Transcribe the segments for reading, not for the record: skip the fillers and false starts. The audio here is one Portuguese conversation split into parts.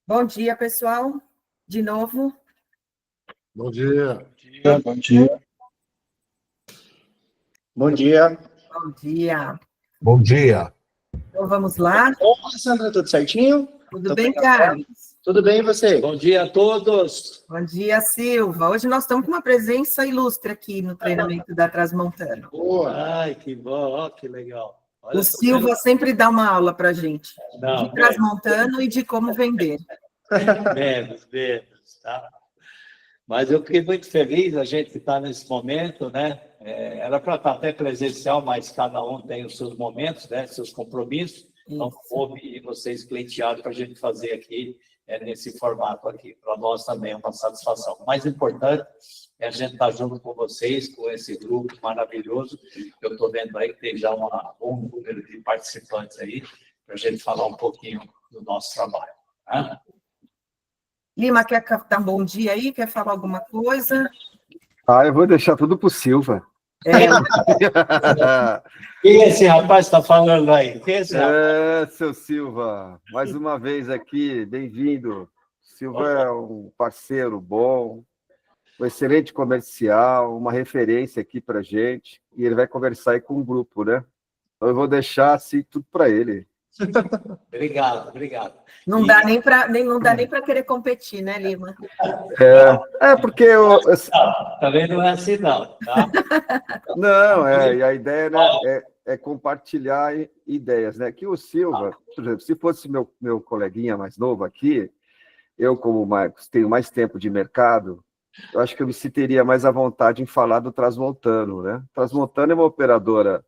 Bom dia, pessoal. De novo. Bom dia. Bom dia. Bom dia. Bom dia. Bom dia. Então, vamos lá. Oi, Sandra, tudo certinho? Tudo bem, Carlos? Tudo bem, e você? Bom dia a todos. Bom dia, Silva. Hoje nós estamos com uma presença ilustre aqui no treinamento da Transmontano. Ai, que bom, ó, que legal. Olha, O Silva sempre dá uma aula para a gente de Transmontano e de como vender. Menos, tá? Mas eu fiquei muito feliz, a gente está nesse momento, né? Era para estar até presencial, mas cada um tem os seus momentos, né? Seus compromissos. Então, coube vocês pleitearam para a gente fazer aqui, nesse formato aqui. Para nós também é uma satisfação. O mais importante é a gente estar junto com vocês, com esse grupo maravilhoso. Eu estou vendo aí que tem já um bom número de participantes aí, para a gente falar um pouquinho do nosso trabalho. Tá? Lima, quer dar um bom dia aí? Quer falar alguma coisa? Eu vou deixar tudo para o Silva. Quem é esse rapaz que está falando aí? Quem é esse rapaz? Seu Silva, mais uma vez aqui, bem-vindo. Silva é um parceiro bom, um excelente comercial, uma referência aqui para a gente, e ele vai conversar aí com o grupo, né? Então eu vou deixar assim tudo para ele. Obrigado. Não dá nem para querer competir, né, Lima? Porque também não é assim, não, tá? Não, e a ideia, né, é compartilhar ideias, né? Que o Silva, por exemplo, se fosse meu coleguinha mais novo aqui, eu, como Marcos, tenho mais tempo de mercado, eu acho que eu me sentiria mais à vontade em falar do Transmontano, né? Transmontano é uma operadora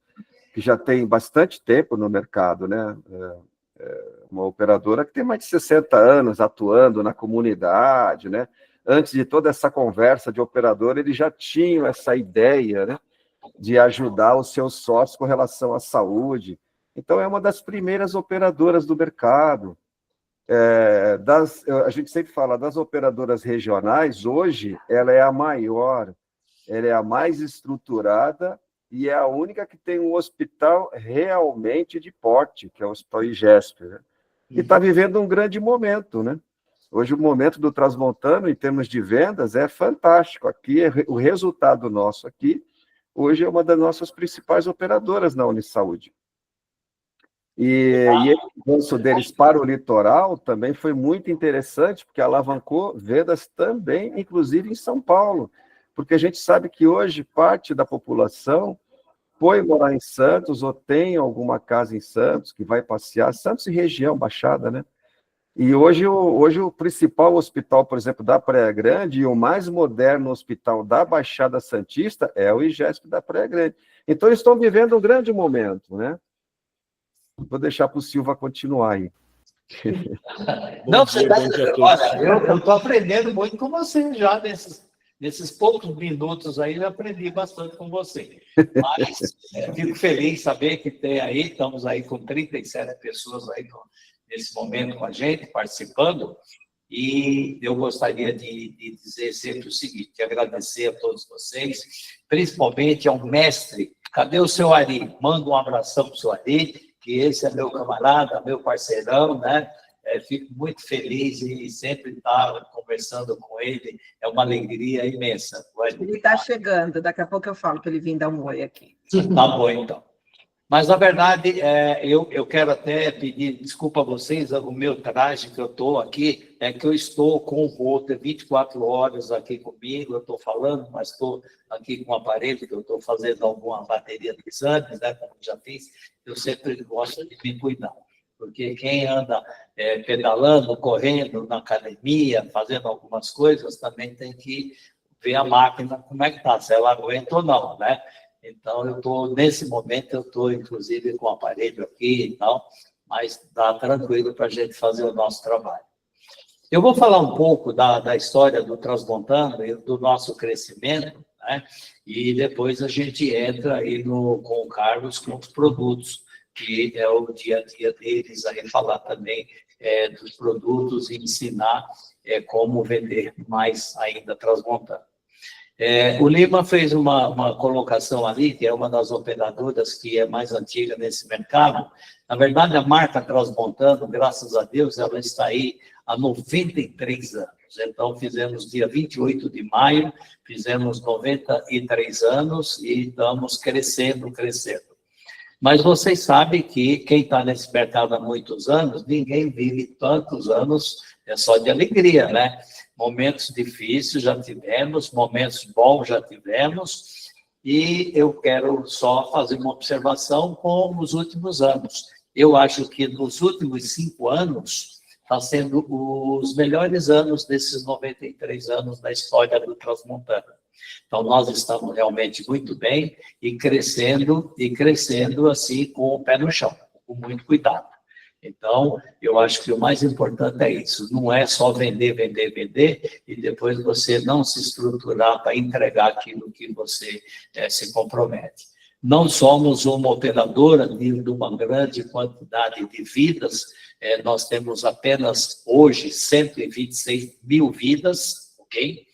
que já tem bastante tempo no mercado, né? Uma operadora que tem mais de 60 anos atuando na comunidade, né? Antes de toda essa conversa de operador, eles já tinham essa ideia, né, de ajudar os seus sócios com relação à saúde. Então, é uma das primeiras operadoras do mercado. A gente sempre fala das operadoras regionais, hoje ela é a maior, ela é a mais estruturada e é a única que tem um hospital realmente de porte, que é o Hospital IGESP, né? E está vivendo um grande momento, né? Hoje o momento do Transmontano, em termos de vendas, é fantástico. Aqui, o resultado nosso aqui, hoje é uma das nossas principais operadoras na Unisaúde. E o avanço deles para o litoral também foi muito interessante, porque alavancou vendas também, inclusive em São Paulo, porque a gente sabe que hoje parte da população foi morar em Santos ou tem alguma casa em Santos, que vai passear, Santos e região, Baixada, né? E hoje o principal hospital, por exemplo, da Praia Grande e o mais moderno hospital da Baixada Santista é o IGESP da Praia Grande. Então, eles estão vivendo um grande momento, né? Vou deixar para o Silva continuar aí. Não, olha, eu estou aprendendo muito com você já nesses poucos minutos aí, eu aprendi bastante com você. Mas fico feliz de saber que tem aí, estamos aí com 37 pessoas aí nesse momento com a gente, participando, e eu gostaria de dizer sempre o seguinte, de agradecer a todos vocês, principalmente ao mestre. Cadê o seu Ari? Manda um abração para o seu Ari, que esse é meu camarada, meu parceirão, né? Fico muito feliz e sempre estar conversando com ele, é uma alegria imensa. Ele está chegando, daqui a pouco eu falo para ele vir dar um oi aqui. Tá bom, então. Mas, na verdade, eu quero até pedir desculpa a vocês, o meu traje que eu estou aqui, é que eu estou com o Holter 24 horas aqui comigo, eu estou falando, mas estou aqui com o aparelho, que eu estou fazendo alguma bateria de exames, né, como já fiz, eu sempre gosto de me cuidar. Porque quem anda pedalando, correndo na academia, fazendo algumas coisas, também tem que ver a máquina como é que está, se ela aguenta ou não, né? Então, nesse momento, eu estou, inclusive, com o aparelho aqui e tal, mas está tranquilo para a gente fazer o nosso trabalho. Eu vou falar um pouco da história do Transmontano e do nosso crescimento, né? E depois a gente entra aí com o Carlos com os produtos, que é o dia a dia deles, aí falar também dos produtos e ensinar como vender mais ainda Transmontano. O Lima fez uma colocação ali, que é uma das operadoras que é mais antiga nesse mercado. Na verdade, a marca Transmontano, graças a Deus, ela está aí há 93 anos. Então, fizemos dia 28 de maio, fizemos 93 anos e estamos crescendo. Mas vocês sabem que quem está nesse mercado há muitos anos, ninguém vive tantos anos só de alegria, né? Momentos difíceis já tivemos, momentos bons já tivemos, e eu quero só fazer uma observação com os últimos anos. Eu acho que nos últimos 5 anos está sendo os melhores anos desses 93 anos da história do Transmontana. Então, nós estamos realmente muito bem e crescendo assim com o pé no chão, com muito cuidado. Então, eu acho que o mais importante é isso, não é só vender e depois você não se estruturar para entregar aquilo que você se compromete. Não somos uma operadora de uma grande quantidade de vidas, nós temos apenas hoje 126 mil vidas, ok?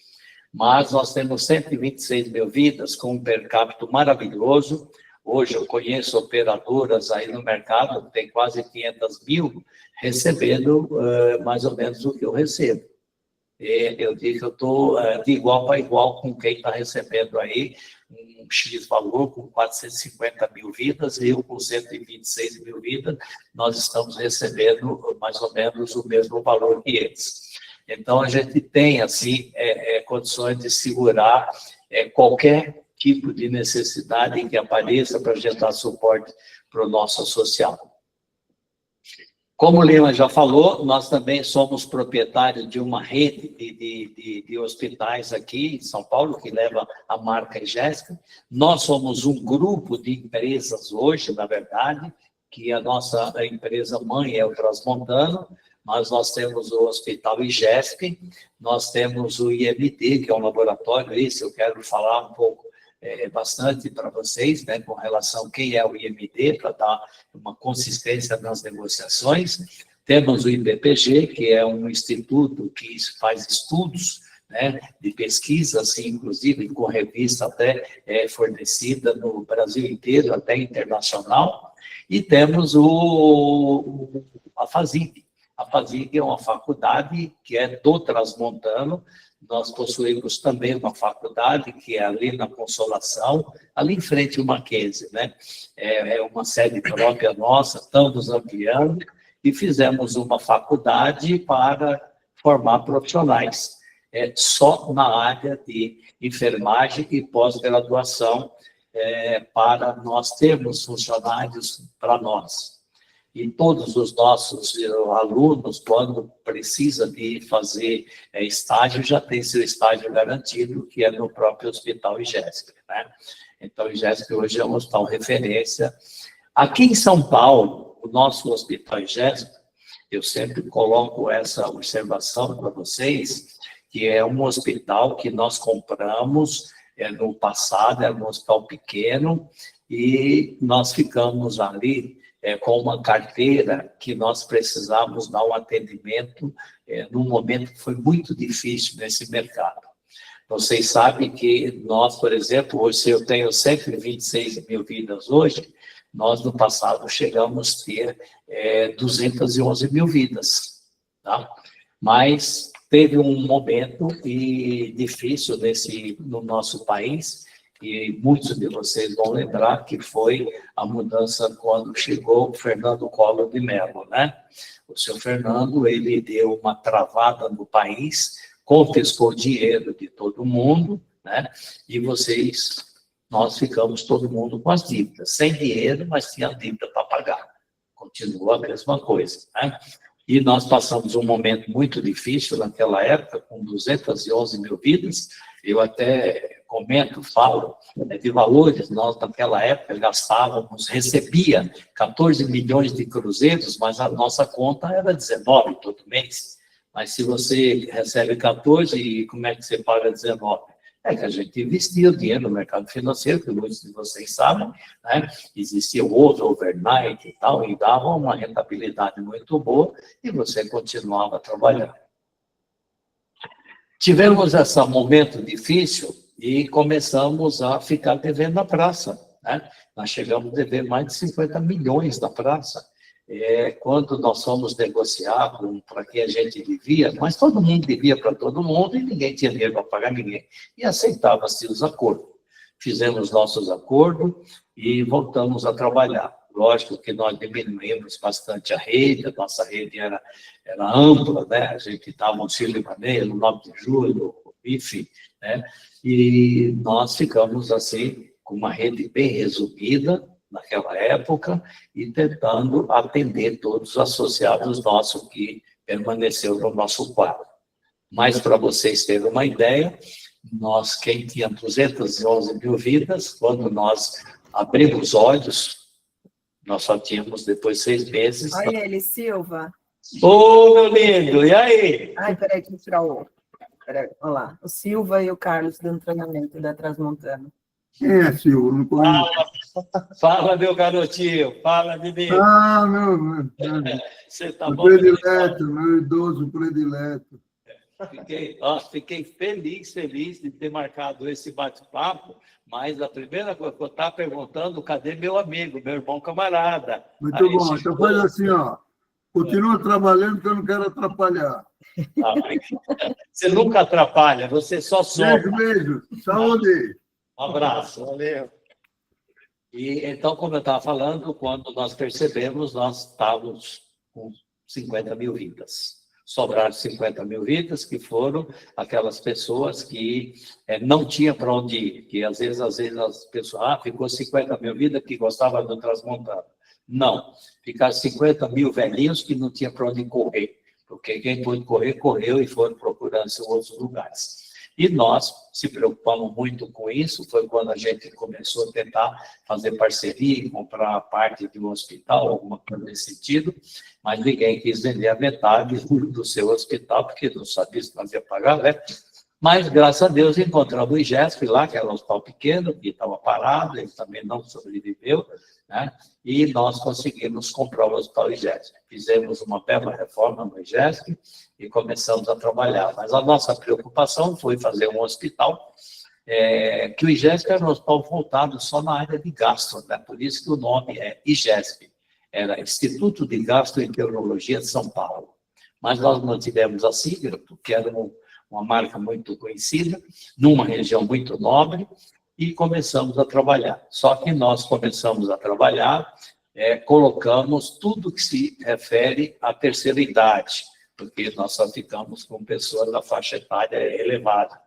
Mas nós temos 126 mil vidas com um per capita maravilhoso. Hoje eu conheço operadoras aí no mercado, tem quase 500 mil, recebendo mais ou menos o que eu recebo. Eu digo que eu estou de igual para igual com quem está recebendo aí um X valor com 450 mil vidas, e eu com 126 mil vidas, nós estamos recebendo mais ou menos o mesmo valor que eles. Então, a gente tem, assim, condições de segurar qualquer tipo de necessidade que apareça para a gente dar suporte para o nosso associado. Como o Lima já falou, nós também somos proprietários de uma rede de hospitais aqui em São Paulo, que leva a marca IGESP. Nós somos um grupo de empresas hoje, na verdade, que a nossa empresa mãe é o Transmontana, mas nós temos o Hospital IGESP, nós temos o IMD, que é um laboratório, isso eu quero falar um pouco, bastante para vocês, né, com relação a quem é o IMD, para dar uma consistência nas negociações. Temos o IBPG, que é um instituto que faz estudos, né, de pesquisa, assim, inclusive com revista até fornecida no Brasil inteiro, até internacional. E temos a FASIG. A FASIG é uma faculdade que é do Transmontano. Nós possuímos também uma faculdade que é ali na Consolação, ali em frente ao Mackenzie, né? É uma sede própria nossa, estamos ampliando e fizemos uma faculdade para formar profissionais, só na área de enfermagem e pós-graduação, para nós termos funcionários para nós. E todos os nossos alunos, quando precisa de fazer estágio, já tem seu estágio garantido, que é no próprio Hospital IGESP, né? Então, o IGESP hoje é um hospital referência. Aqui em São Paulo, o nosso Hospital IGESP, eu sempre coloco essa observação para vocês, que é um hospital que nós compramos no passado, era um hospital pequeno, e nós ficamos ali com uma carteira que nós precisávamos dar um atendimento num momento que foi muito difícil nesse mercado. Vocês sabem que nós, por exemplo, hoje, se eu tenho 126 mil vidas hoje, nós no passado chegamos a ter 211 mil vidas, tá? Mas teve um momento difícil no nosso país, e muitos de vocês vão lembrar que foi a mudança quando chegou o Fernando Collor de Mello, né? O senhor Fernando, ele deu uma travada no país, confiscou dinheiro de todo mundo, né? E nós ficamos todo mundo com as dívidas, sem dinheiro, mas tinha dívida para pagar. Continua a mesma coisa, né? E nós passamos um momento muito difícil naquela época, com 211 mil vidas. Eu até falo de valores, nós naquela época recebia 14 milhões de cruzeiros, mas a nossa conta era 19 todo mês. Mas se você recebe 14, e como é que você paga 19? É que a gente investia o dinheiro no mercado financeiro, que muitos de vocês sabem, né? Existia o outro overnight e tal, e dava uma rentabilidade muito boa, e você continuava trabalhando. Tivemos esse momento difícil e começamos a ficar devendo na praça, né? Nós chegamos a dever mais de 50 milhões na praça. quando nós fomos negociar para quem a gente devia, mas todo mundo devia para todo mundo e ninguém tinha dinheiro para pagar ninguém. E aceitava-se os acordos. Fizemos nossos acordos e voltamos a trabalhar. Lógico que nós diminuímos bastante a rede, a nossa rede era ampla, né? A gente estava no Sírio-Libanês, no 9 de julho, enfim, né? E nós ficamos assim, com uma rede bem resumida naquela época e tentando atender todos os associados nossos que permaneceram no nosso quadro. Mas, para vocês terem uma ideia, quem tinha 211 mil vidas, quando nós abrimos os olhos, nós só tínhamos depois 6 meses. Olha ele, Silva. Ô, meu lindo, e aí? Ai, peraí, que tirar o... Peraí, olha lá. O Silva e o Carlos dando treinamento da Transmontana. Quem é Silva? Não conheço. Fala, meu garotinho. Fala, menino. Ah, meu Você tá bom? predileto, meu idoso predileto. Fiquei feliz de ter marcado esse bate-papo, mas a primeira coisa que eu estava perguntando, cadê meu amigo, meu irmão camarada? Muito bom. Então faz assim, ó. Continua trabalhando que eu não quero atrapalhar. Você nunca atrapalha, você só sopra. Beijo. Saúde. Um abraço. Valeu. E então, como eu estava falando, quando nós percebemos, nós estávamos com 50 mil vidas. Sobraram 50 mil vidas, que foram aquelas pessoas que não tinham para onde ir. Que às vezes as pessoas, ficou 50 mil vidas que gostavam do Transmontana. Não, ficaram 50 mil velhinhos que não tinham para onde correr. Porque quem pôde correr, correu e foram procurando em outros lugares. E nós se preocupamos muito com isso, foi quando a gente começou a tentar fazer parceria, comprar parte de um hospital, alguma coisa nesse sentido, mas ninguém quis vender a metade do seu hospital, porque não sabia se nós ia pagar, né? Mas, graças a Deus, encontramos o IGESP lá, que era um hospital pequeno, que estava parado, ele também não sobreviveu, né? E nós conseguimos comprar o hospital IGESP. Fizemos uma bela reforma no IGESP e começamos a trabalhar. Mas a nossa preocupação foi fazer um hospital, que o IGESP era um hospital voltado só na área de gastro, né? Por isso que o nome é IGESP, era Instituto de Gastroenterologia de São Paulo. Mas nós mantivemos a sigla, porque era uma marca muito conhecida, numa região muito nobre, e começamos a trabalhar. Só que nós começamos a trabalhar, colocamos tudo que se refere à terceira idade, porque nós só ficamos com pessoas da faixa etária elevada.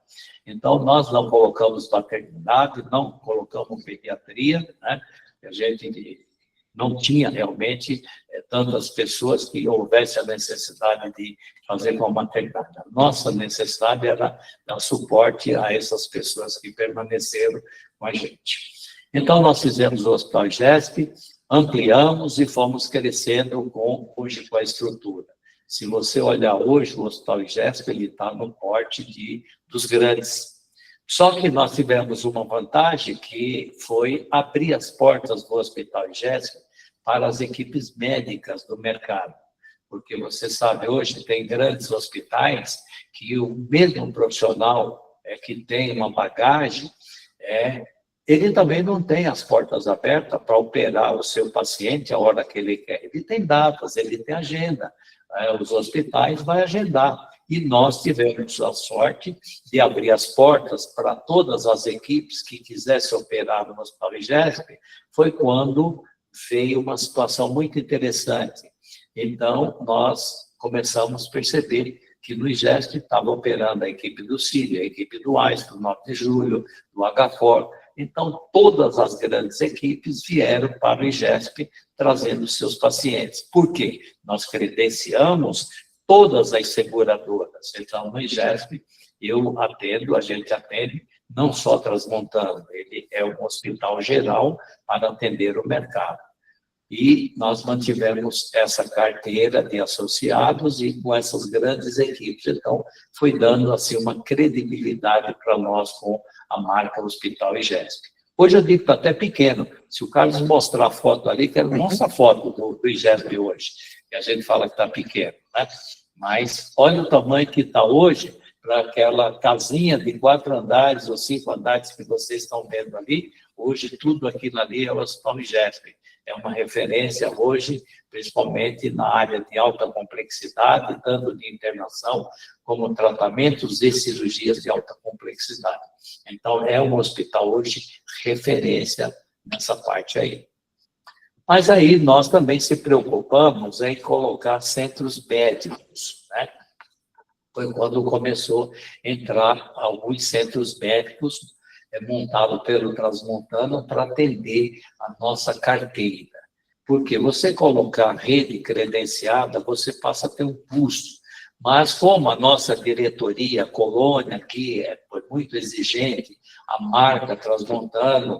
Então, nós não colocamos maternidade, não colocamos pediatria, né? A gente não tinha realmente tantas pessoas que houvesse a necessidade de fazer com a maternidade. A nossa necessidade era dar suporte a essas pessoas que permaneceram com a gente. Então, nós fizemos o Hospital IGESP, ampliamos e fomos crescendo hoje com a estrutura. Se você olhar hoje, o Hospital IGESP, ele está no porte dos grandes. Só que nós tivemos uma vantagem que foi abrir as portas do Hospital IGESP para as equipes médicas do mercado. Porque você sabe, hoje tem grandes hospitais que o mesmo profissional que tem uma bagagem, ele também não tem as portas abertas para operar o seu paciente a hora que ele quer. Ele tem datas, ele tem agenda. Os hospitais vão agendar. E nós tivemos a sorte de abrir as portas para todas as equipes que quisessem operar no Hospital IGESP, foi quando veio uma situação muito interessante. Então, nós começamos a perceber que no IGESP estava operando a equipe do Sírio, a equipe do AIS, do 9 de julho, do HFOR. Então, todas as grandes equipes vieram para o IGESP trazendo seus pacientes. Por quê? Nós credenciamos todas as seguradoras. Então, no IGESP, a gente atende não só Transmontana, ele é um hospital geral para atender o mercado. E nós mantivemos essa carteira de associados e com essas grandes equipes. Então, foi dando assim uma credibilidade para nós com a marca Hospital IGESP. Hoje eu digo que está até pequeno. Se o Carlos mostrar a foto ali, quero mostrar a foto do IGESP hoje. E a gente fala que está pequeno, né? Mas olha o tamanho que está hoje para aquela casinha de 4 andares ou 5 andares que vocês estão vendo ali. Hoje tudo aquilo ali é o Hospital IGESP. é uma referência hoje, principalmente na área de alta complexidade, tanto de internação como tratamentos e cirurgias de alta complexidade. Então, é um hospital hoje referência nessa parte aí. Mas aí nós também se preocupamos em colocar centros médicos, né? Foi quando começou a entrar alguns centros médicos montados pelo Transmontano para atender a nossa carteira. Porque você colocar rede credenciada, você passa a ter um custo. Mas como a nossa diretoria, a Colônia, aqui foi muito exigente, a marca Transmontano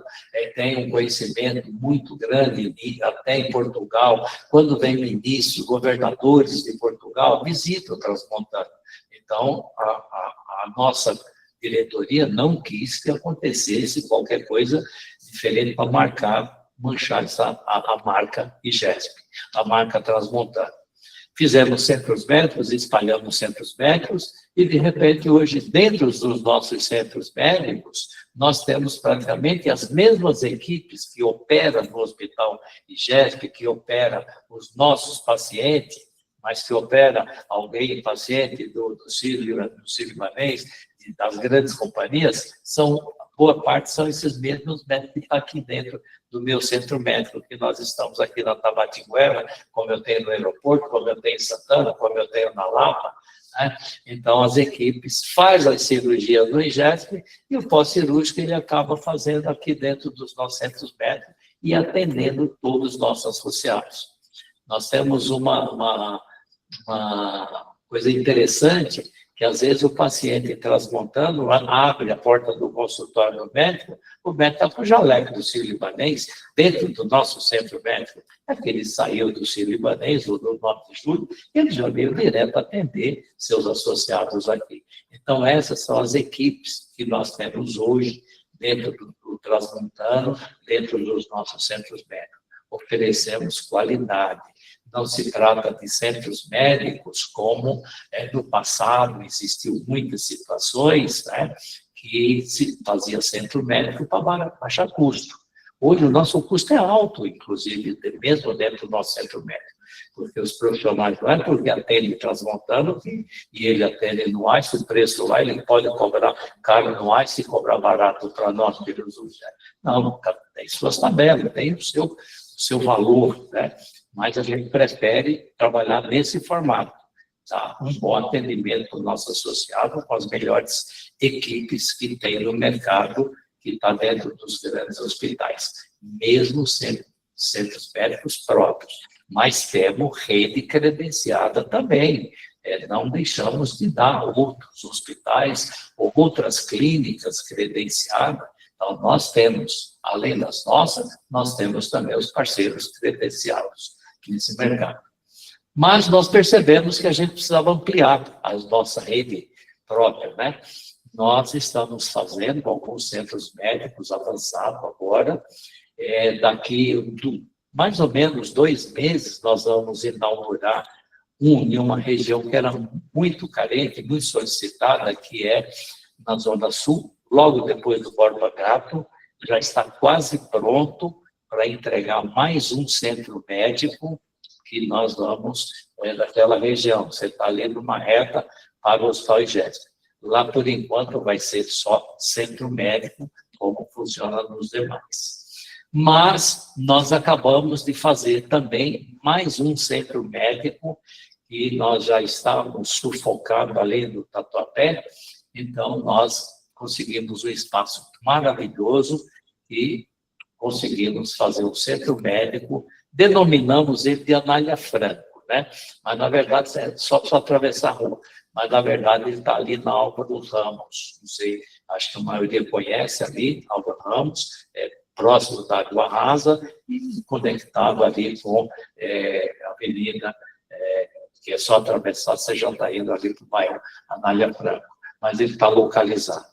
tem um conhecimento muito grande, até em Portugal, quando vem ministros, governadores de Portugal, visitam o Transmontano. Então, a nossa diretoria não quis que acontecesse qualquer coisa diferente para manchar a marca IGESP, a marca Transmontano. Fizemos centros médicos, espalhamos centros médicos, e, de repente, hoje, dentro dos nossos centros médicos, nós temos praticamente as mesmas equipes que operam no Hospital IGESP, que opera os nossos pacientes, mas que opera alguém, paciente do Sírio-Libanês, das grandes companhias, boa parte são esses mesmos médicos que estão aqui dentro do meu centro médico, que nós estamos aqui na Tabatinguera, como eu tenho no aeroporto, como eu tenho em Santana, como eu tenho na Lapa, né? Então, as equipes fazem as cirurgias no IGESP e o pós-cirúrgico ele acaba fazendo aqui dentro dos nossos centros médicos e atendendo todos os nossos associados. Nós temos uma coisa interessante, que às vezes o paciente transmontano abre a porta do consultório do médico, o médico está com o jaleco do Sírio-Libanês dentro do nosso centro médico. É que ele saiu do Sírio-Libanês ou do Norte de Julho, ele já veio direto atender seus associados aqui. Então, essas são as equipes que nós temos hoje dentro do Transmontano, dentro dos nossos centros médicos. Oferecemos qualidade. Não se trata de centros médicos como no passado existiu muitas situações, né, que se fazia centro médico para baixar custo. Hoje o nosso custo é alto, inclusive, mesmo dentro do nosso centro médico, porque os profissionais não é porque atende Transmontano e ele atende no AIS, o preço lá ele pode cobrar caro no AIS e cobrar barato para nós, pelos usos. Não, tem suas tabelas, tem o seu valor, né? Mas a gente prefere trabalhar nesse formato, tá? Um bom atendimento para o nosso associado com as melhores equipes que tem no mercado, que está dentro dos grandes hospitais, mesmo sendo centros médicos próprios, mas temos rede credenciada também. Não deixamos de dar outros hospitais ou outras clínicas credenciadas. Então, nós temos, além das nossas, nós temos também os parceiros credenciados nesse mercado. Mas nós percebemos que a gente precisava ampliar a nossa rede própria, né? Nós estamos fazendo alguns centros médicos avançados agora. Daqui mais ou menos 2 meses, nós vamos inaugurar em uma região que era muito carente, muito solicitada, que é na Zona Sul, logo depois do Borba Gato, já está quase pronto para entregar mais um centro médico que nós vamos daquela região. Você está ali numa reta para o Hospital IGESP. Lá, por enquanto, vai ser só centro médico, como funciona nos demais. Mas nós acabamos de fazer também mais um centro médico e nós já estávamos sufocados além do Tatuapé, então nós conseguimos um espaço maravilhoso e conseguimos fazer um centro médico, denominamos ele de Anália Franco, né? Mas, na verdade, é só atravessar a rua. Mas, na verdade, ele está ali na Álvaro Ramos. Não sei, acho que a maioria conhece ali, Álvaro Ramos, próximo da Água Rasa e conectado ali com a avenida, que é só atravessar, você já está indo ali para o bairro Anália Franco. Mas ele está localizado.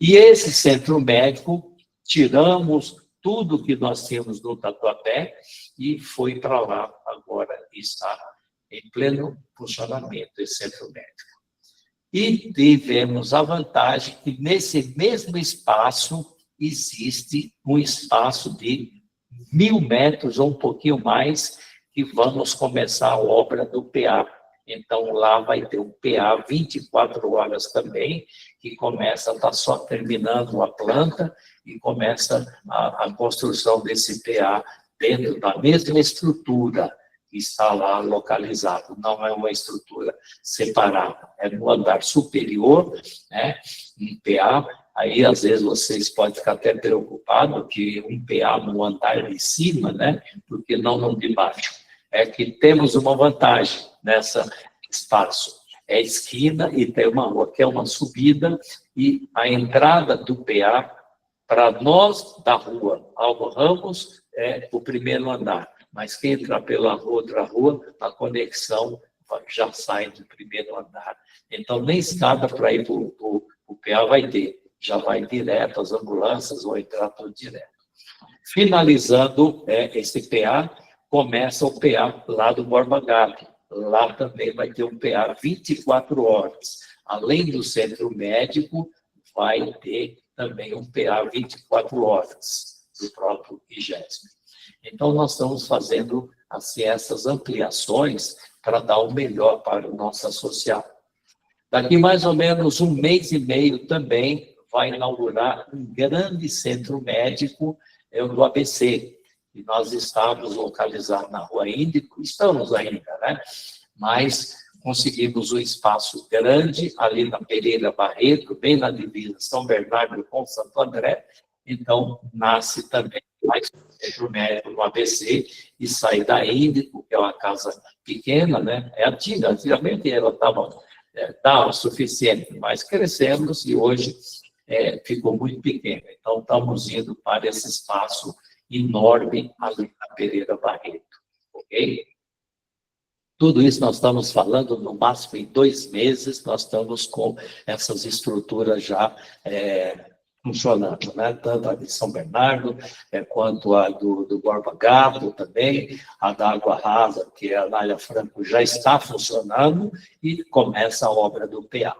E esse centro médico, tiramos tudo que nós tínhamos no Tatuapé e foi para lá agora, está em pleno funcionamento esse centro médico. E tivemos a vantagem que nesse mesmo espaço existe um espaço de 1.000 metros ou um pouquinho mais, que vamos começar a obra do PA. Então, lá vai ter um PA 24 horas também, que começa, está só terminando a planta, e começa a construção desse PA dentro da mesma estrutura que está lá localizado. Não é uma estrutura separada, é no andar superior, né, um PA. Aí, às vezes, vocês podem ficar até preocupados que um PA no andar de cima, né, porque não no de baixo. É que temos uma vantagem nessa espaço. É a esquina e tem uma rua, que é uma subida, e a entrada do PA, para nós da rua Alvo Ramos, é o primeiro andar. Mas quem entrar pela outra rua, a conexão já sai do primeiro andar. Então, nem escada para ir para o PA vai ter. Já vai direto, as ambulâncias vão entrar tudo direto. Finalizando esse PA, começa o PA lá do Borba Gato. Lá também vai ter um PA 24 horas. Além do centro médico, vai ter também um PA 24 horas do próprio IGESP. Então, nós estamos fazendo assim, essas ampliações para dar o melhor para o nosso associado. Daqui mais ou menos 1 mês e meio também vai inaugurar um grande centro médico do ABC. E nós estávamos localizados na Rua Índico, estamos ainda, né? Mas conseguimos um espaço grande ali na Pereira Barreto, bem na divisa São Bernardo com Santo André. Então, nasce também mais um centro médico no ABC e sai da Índico, que é uma casa pequena, né? É antiga, antigamente ela estava suficiente, mas crescemos e hoje ficou muito pequena. Então, estamos indo para esse espaço enorme ali na Pereira Barreto, ok? Tudo isso nós estamos falando, no máximo em 2 meses, nós estamos com essas estruturas já funcionando, né? Tanto a de São Bernardo, quanto a do Borba Gato também, a da Água Rasa, que é a Anália Franco, já está funcionando e começa a obra do PA.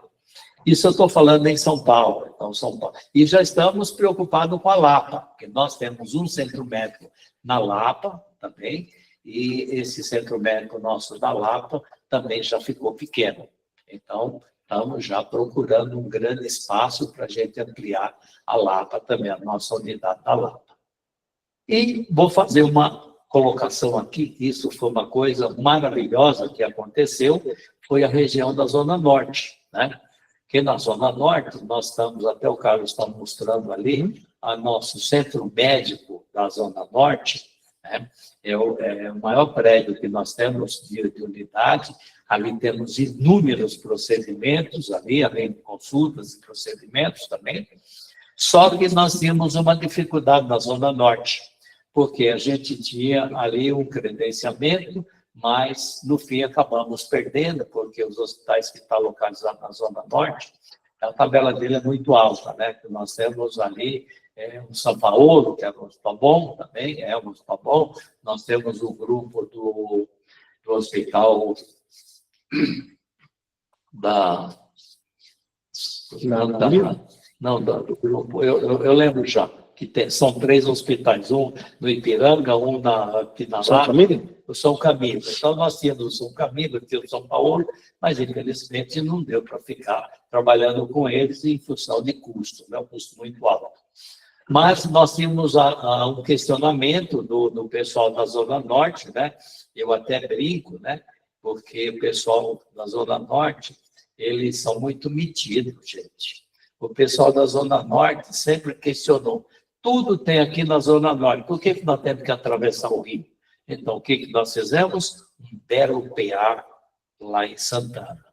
Isso eu estou falando em São Paulo, então São Paulo. E já estamos preocupados com a Lapa, porque nós temos um centro médico na Lapa também, e esse centro médico nosso da Lapa também já ficou pequeno. Então, estamos já procurando um grande espaço para a gente ampliar a Lapa também, a nossa unidade da Lapa. E vou fazer uma colocação aqui, isso foi uma coisa maravilhosa que aconteceu, foi a região da Zona Norte, né? Que na Zona Norte, nós estamos, até o Carlos está mostrando ali, a nosso centro médico da Zona Norte, né? É o maior prédio que nós temos de unidade, ali temos inúmeros procedimentos, ali, além de consultas e procedimentos também, só que nós tínhamos uma dificuldade na Zona Norte, porque a gente tinha ali um credenciamento, mas, no fim, acabamos perdendo, porque os hospitais que estão localizados na Zona Norte, a tabela dele é muito alta, né? Nós temos ali o São Paulo, que é um hospital bom também, é um hospital bom. Nós temos o grupo do hospital do grupo, eu lembro já, que são 3 hospitais, um no Ipiranga, um na Pinalá, o São Camilo. Então, nós tínhamos o São Camilo, tínhamos o São Paulo, mas, infelizmente, não deu para ficar trabalhando com eles em função de custo, né? Um custo muito alto. Mas nós tínhamos um questionamento do pessoal da Zona Norte, né? Eu até brinco, né? Porque o pessoal da Zona Norte, eles são muito metidos, gente. O pessoal da Zona Norte sempre questionou. Tudo tem aqui na Zona Norte. Por que nós temos que atravessar o rio? Então, o que nós fizemos? Deram o PA lá em Santana.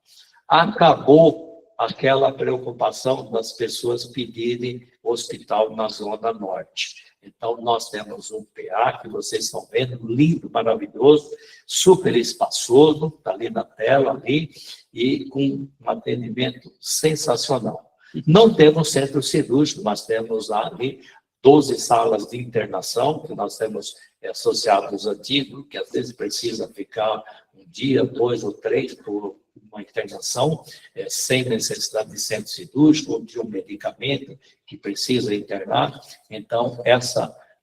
Acabou aquela preocupação das pessoas pedirem hospital na Zona Norte. Então, nós temos um PA que vocês estão vendo, lindo, maravilhoso, super espaçoso, está ali na tela, ali, e com um atendimento sensacional. Não temos centro cirúrgico, mas temos ali 12 salas de internação, que nós temos associados antigos, que às vezes precisa ficar 1 dia, 2 ou 3 por uma internação, sem necessidade de centro cirúrgico ou de um medicamento que precisa internar. Então,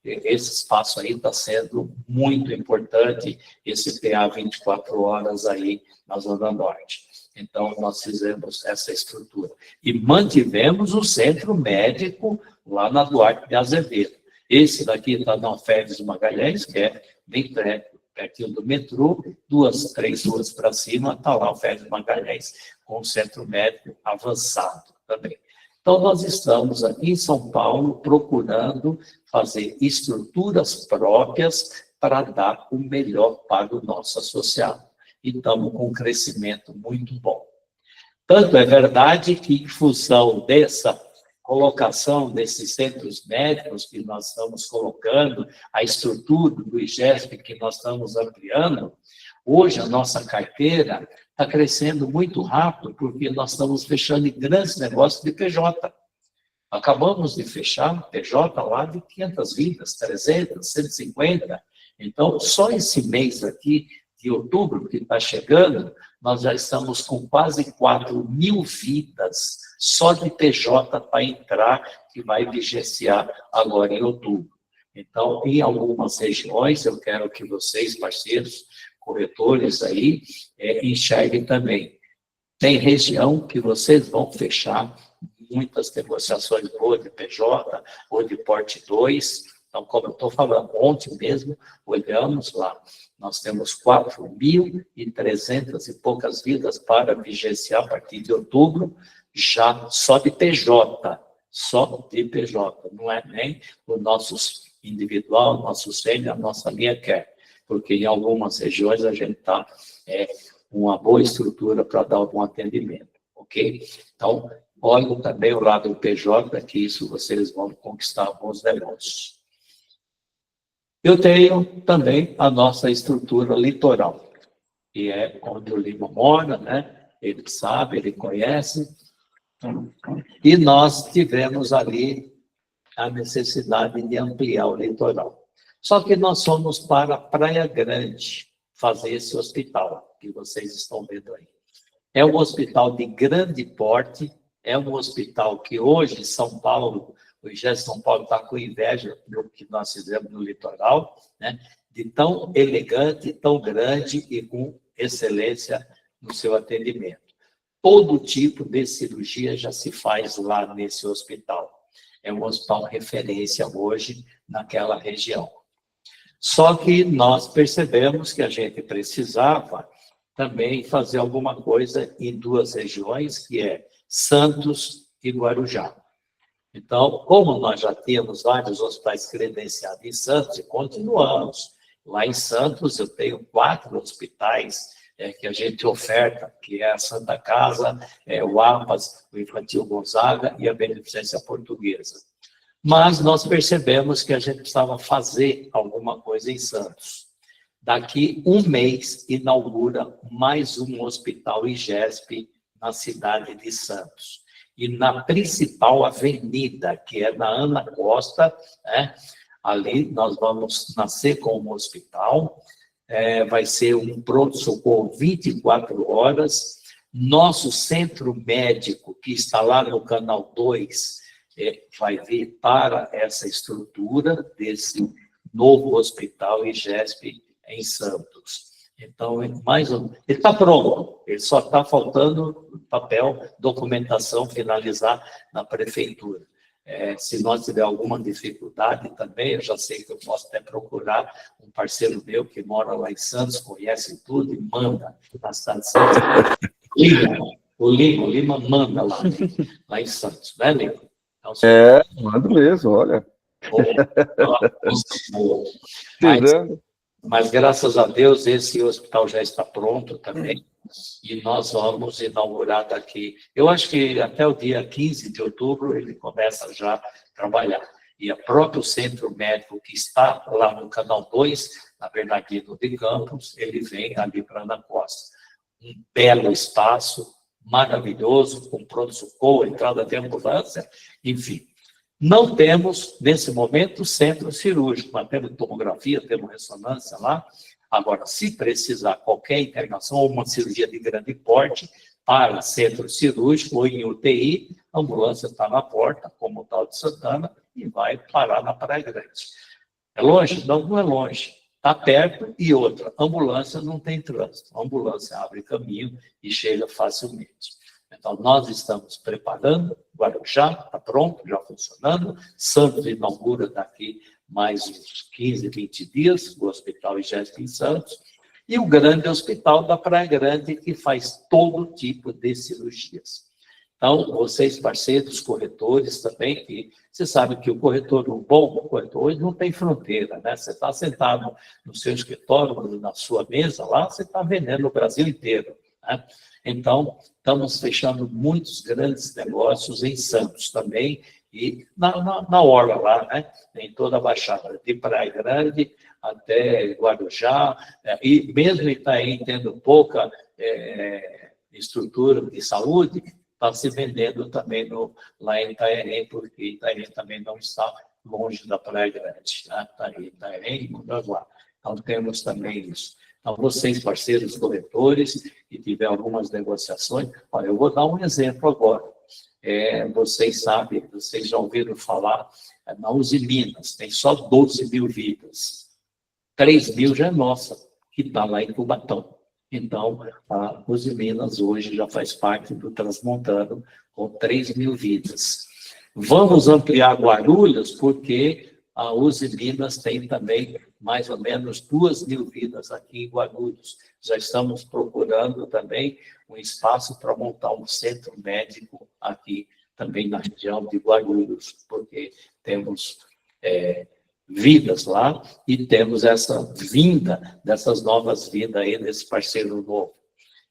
esse espaço aí está sendo muito importante, esse PA 24 horas aí na Zona Norte. Então, nós fizemos essa estrutura. E mantivemos o centro médico lá na Duarte de Azevedo. Esse daqui está na Alferes Magalhães, que é bem pertinho do metrô, 2, 3 ruas para cima, está lá o Alferes Magalhães, com o centro médico avançado também. Então, nós estamos aqui em São Paulo procurando fazer estruturas próprias para dar o melhor para o nosso associado. E estamos com um crescimento muito bom. Tanto é verdade que, em função dessa colocação desses centros médicos que nós estamos colocando, a estrutura do IGESP que nós estamos ampliando, hoje a nossa carteira está crescendo muito rápido, porque nós estamos fechando grandes negócios de PJ. Acabamos de fechar PJ lá de 500 vidas, 300, 150. Então, só esse mês aqui, de outubro, que está chegando, nós já estamos com quase 4.000 vidas só de PJ para entrar, que vai vigenciar agora em outubro. Então, em algumas regiões, eu quero que vocês, parceiros, corretores aí, enxerguem também. Tem região que vocês vão fechar muitas negociações boas de PJ ou de porte 2. Então, como eu estou falando, ontem mesmo, olhamos lá, nós temos 4.300 e poucas vidas para vigenciar a partir de outubro, já só de PJ, não é nem o nosso individual, o nosso sênior, a nossa linha quer, porque em algumas regiões a gente está uma boa estrutura para dar algum atendimento, ok? Então, olhem também o lado do PJ, que isso vocês vão conquistar bons negócios. Eu tenho também a nossa estrutura litoral, que é onde o Lima mora, né? Ele sabe, ele conhece. E nós tivemos ali a necessidade de ampliar o litoral. Só que nós fomos para Praia Grande fazer esse hospital que vocês estão vendo aí. É um hospital de grande porte, é um hospital que hoje São Paulo, o IGES São Paulo está com inveja do que nós fizemos no litoral, né? De tão elegante, tão grande e com excelência no seu atendimento. Todo tipo de cirurgia já se faz lá nesse hospital. É um hospital referência hoje naquela região. Só que nós percebemos que a gente precisava também fazer alguma coisa em 2 regiões, que é Santos e Guarujá. Então, como nós já temos vários hospitais credenciados em Santos, e continuamos. Lá em Santos, eu tenho 4 hospitais que a gente oferta, que é a Santa Casa, o APAS, o Infantil Gonzaga e a Beneficência Portuguesa. Mas nós percebemos que a gente precisava fazer alguma coisa em Santos. Daqui 1 mês, inaugura mais um hospital IGESP na cidade de Santos. E na principal avenida, que é na Ana Costa, ali nós vamos nascer com um hospital, vai ser um pronto-socorro 24 horas. Nosso centro médico, que está lá no Canal 2, vai vir para essa estrutura desse novo hospital IGESP em Santos. Então, ele está pronto, ele só está faltando papel, documentação, finalizar na prefeitura. Se nós tiver alguma dificuldade também, eu já sei que eu posso até procurar um parceiro meu que mora lá em Santos, conhece tudo e manda na cidade de Santos. O Lima manda lá em Santos, né, Lima? Então, mando mesmo, olha. Mas, graças a Deus, esse hospital já está pronto também, e nós vamos inaugurar daqui. Eu acho que até o dia 15 de outubro ele começa já a trabalhar. E o próprio centro médico que está lá no Canal 2, na Bernardino de Campos, ele vem ali para Ana Costa. Um belo espaço, maravilhoso, com pronto-socorro, entrada de ambulância, enfim. Não temos, nesse momento, centro cirúrgico, mas temos tomografia, temos ressonância lá. Agora, se precisar qualquer internação ou uma cirurgia de grande porte para centro cirúrgico ou em UTI, a ambulância está na porta, como o tal de Santana, e vai parar na Praia Grande. É longe? Não, não é longe. Está perto e outra. Ambulância não tem trânsito. A ambulância abre caminho e chega facilmente. Então, nós estamos preparando. Guarujá está pronto, já funcionando. Santos inaugura daqui mais uns 15, 20 dias, o Hospital IGESP em Santos. E o grande hospital da Praia Grande, que faz todo tipo de cirurgias. Então, vocês, parceiros, corretores também, que você sabe que o corretor, o bom corretor, hoje não tem fronteira, né? Você está sentado no seu escritório, na sua mesa lá, você está vendendo o Brasil inteiro, né? Então, estamos fechando muitos grandes negócios em Santos também e na orla lá, né? Em toda a Baixada, de Praia Grande até Guarujá, e mesmo Itaém tendo pouca estrutura de saúde, está se vendendo também lá em Itaém, porque Itaém também não está longe da Praia Grande, né? Itaém e Mongaguá. Então, temos também isso. Então, vocês, parceiros corretores, que tiver algumas negociações, olha, eu vou dar um exemplo agora. Vocês sabem, vocês já ouviram falar, na Uzi Minas, tem só 12 mil vidas. 3 mil já é nossa, que está lá em Cubatão. Então, a Uzi Minas hoje já faz parte do Transmontano, com 3 mil vidas. Vamos ampliar Guarulhos, porque a Uzi Minas tem também mais ou menos 2 mil vidas aqui em Guarulhos. Já estamos procurando também um espaço para montar um centro médico aqui também na região de Guarulhos, porque temos vidas lá e temos essa vinda dessas novas vidas aí desse parceiro novo.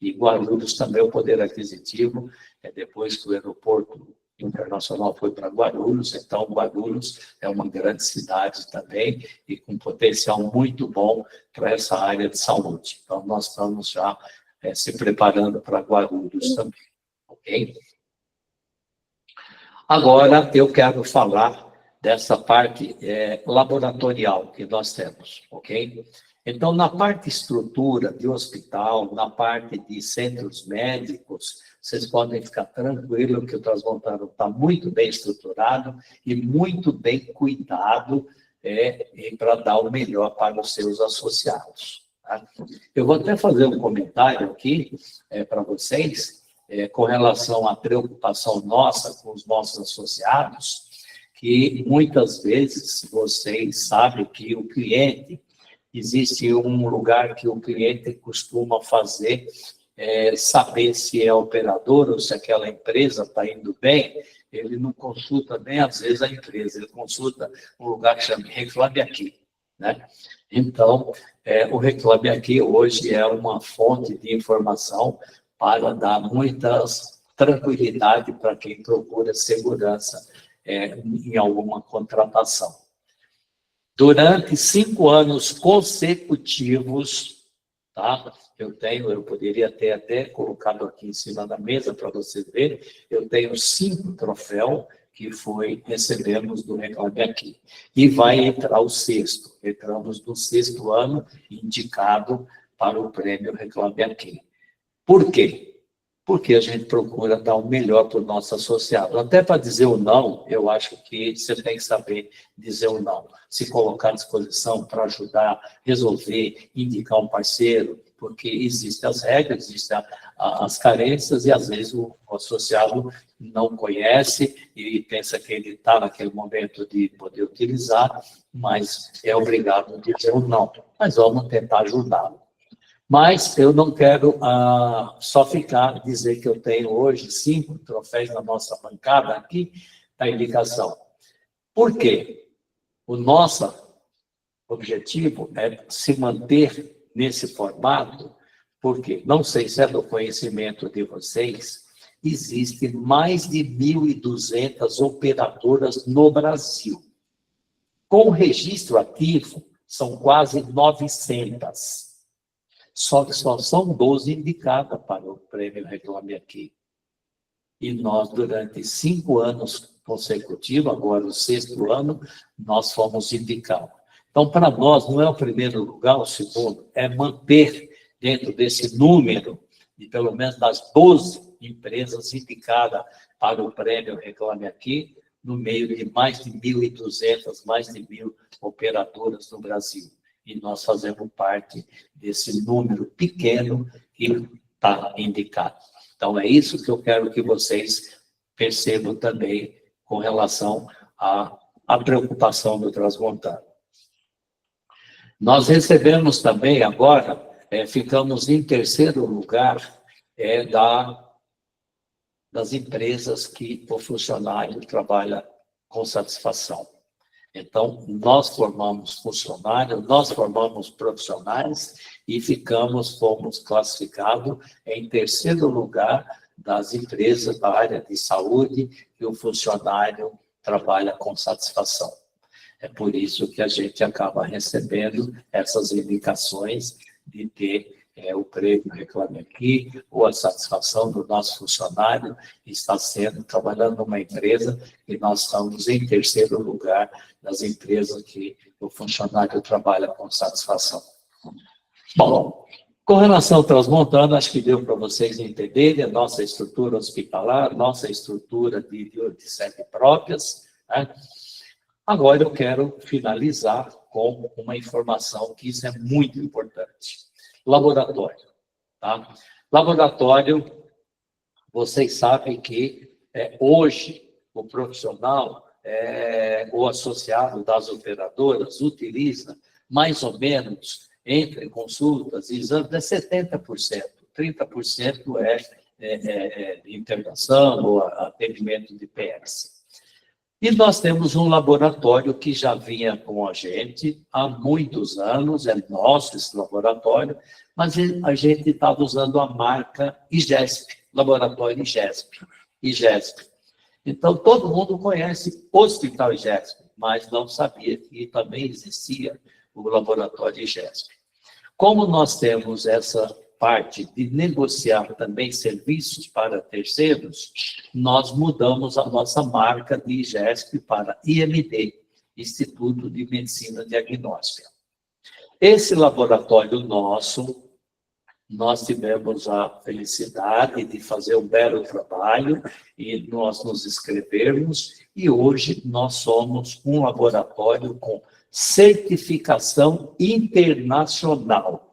E Guarulhos também o poder aquisitivo, depois que o aeroporto internacional foi para Guarulhos, então Guarulhos é uma grande cidade também e com potencial muito bom para essa área de saúde. Então nós estamos já se preparando para Guarulhos também, ok? Agora eu quero falar dessa parte laboratorial que nós temos, ok? Então, na parte estrutura de hospital, na parte de centros médicos, vocês podem ficar tranquilos que o Transmontano está muito bem estruturado e muito bem cuidado para dar o melhor para os seus associados. Tá? Eu vou até fazer um comentário aqui para vocês com relação à preocupação nossa com os nossos associados, que muitas vezes vocês sabem que o cliente, existe um lugar que o cliente costuma fazer, saber se é operador ou se aquela empresa está indo bem, ele não consulta nem às vezes a empresa, ele consulta um lugar que chama Reclame Aqui, né? Então, o Reclame Aqui hoje é uma fonte de informação para dar muita tranquilidade para quem procura segurança em alguma contratação. Durante 5 anos consecutivos, tá? Eu poderia ter até colocado aqui em cima da mesa para vocês verem, eu tenho 5 troféus que recebemos do Reclame Aqui. E vai entrar o 6º. Entramos no 6º ano indicado para o prêmio Reclame Aqui. Por quê? Porque a gente procura dar o melhor para o nosso associado. Até para dizer o não, eu acho que você tem que saber dizer o não. Se colocar à disposição para ajudar, resolver, indicar um parceiro, porque existem as regras, existem as carências, e às vezes o associado não conhece e pensa que ele está naquele momento de poder utilizar, mas é obrigado a dizer o não. Mas vamos tentar ajudá-lo. Mas eu não quero só dizer que eu tenho hoje 5 troféus na nossa bancada aqui, da indicação. Por quê? O nosso objetivo é se manter nesse formato, porque, não sei se é do conhecimento de vocês, existem mais de 1.200 operadoras no Brasil. Com registro ativo, são quase 900. Só que só são 12 indicadas para o prêmio Reclame Aqui. E nós, durante 5 anos consecutivos, agora o 6º ano, nós fomos indicados. Então, para nós, não é o primeiro lugar, o segundo, é manter dentro desse número, de pelo menos das 12 empresas indicadas para o prêmio Reclame Aqui, no meio de mais de 1.200, mais de 1.000 operadoras no Brasil. E nós fazemos parte desse número pequeno que está indicado. Então, é isso que eu quero que vocês percebam também com relação à preocupação do transmontano. Nós recebemos também agora, ficamos em terceiro lugar das empresas que o funcionário trabalha com satisfação. Então, nós formamos funcionários, nós formamos profissionais e fomos classificados em terceiro lugar das empresas da área de saúde que o funcionário trabalha com satisfação. É por isso que a gente acaba recebendo essas indicações de ter o prêmio Reclame Aqui, ou a satisfação do nosso funcionário está trabalhando numa empresa e nós estamos em terceiro lugar das empresas que o funcionário trabalha com satisfação. Bom, com relação ao transmontano, acho que deu para vocês entenderem a nossa estrutura hospitalar, nossa estrutura de sede próprias, né? Agora eu quero finalizar com uma informação que isso é muito importante. Laboratório, tá? Laboratório, vocês sabem que hoje o profissional, o associado das operadoras, utiliza mais ou menos, entre consultas e exames, 70%. 30% é internação ou atendimento de PS. E nós temos um laboratório que já vinha com a gente há muitos anos, é nosso esse laboratório, mas a gente estava usando a marca IGESP, Laboratório IGESP. Então, todo mundo conhece o Hospital IGESP, mas não sabia que também existia o Laboratório IGESP. Como nós temos essa parte de negociar também serviços para terceiros, nós mudamos a nossa marca de IGESP para IMD, Instituto de Medicina Diagnóstica. Esse laboratório nosso, nós tivemos a felicidade de fazer um belo trabalho e nós nos inscrevermos, e hoje nós somos um laboratório com certificação internacional.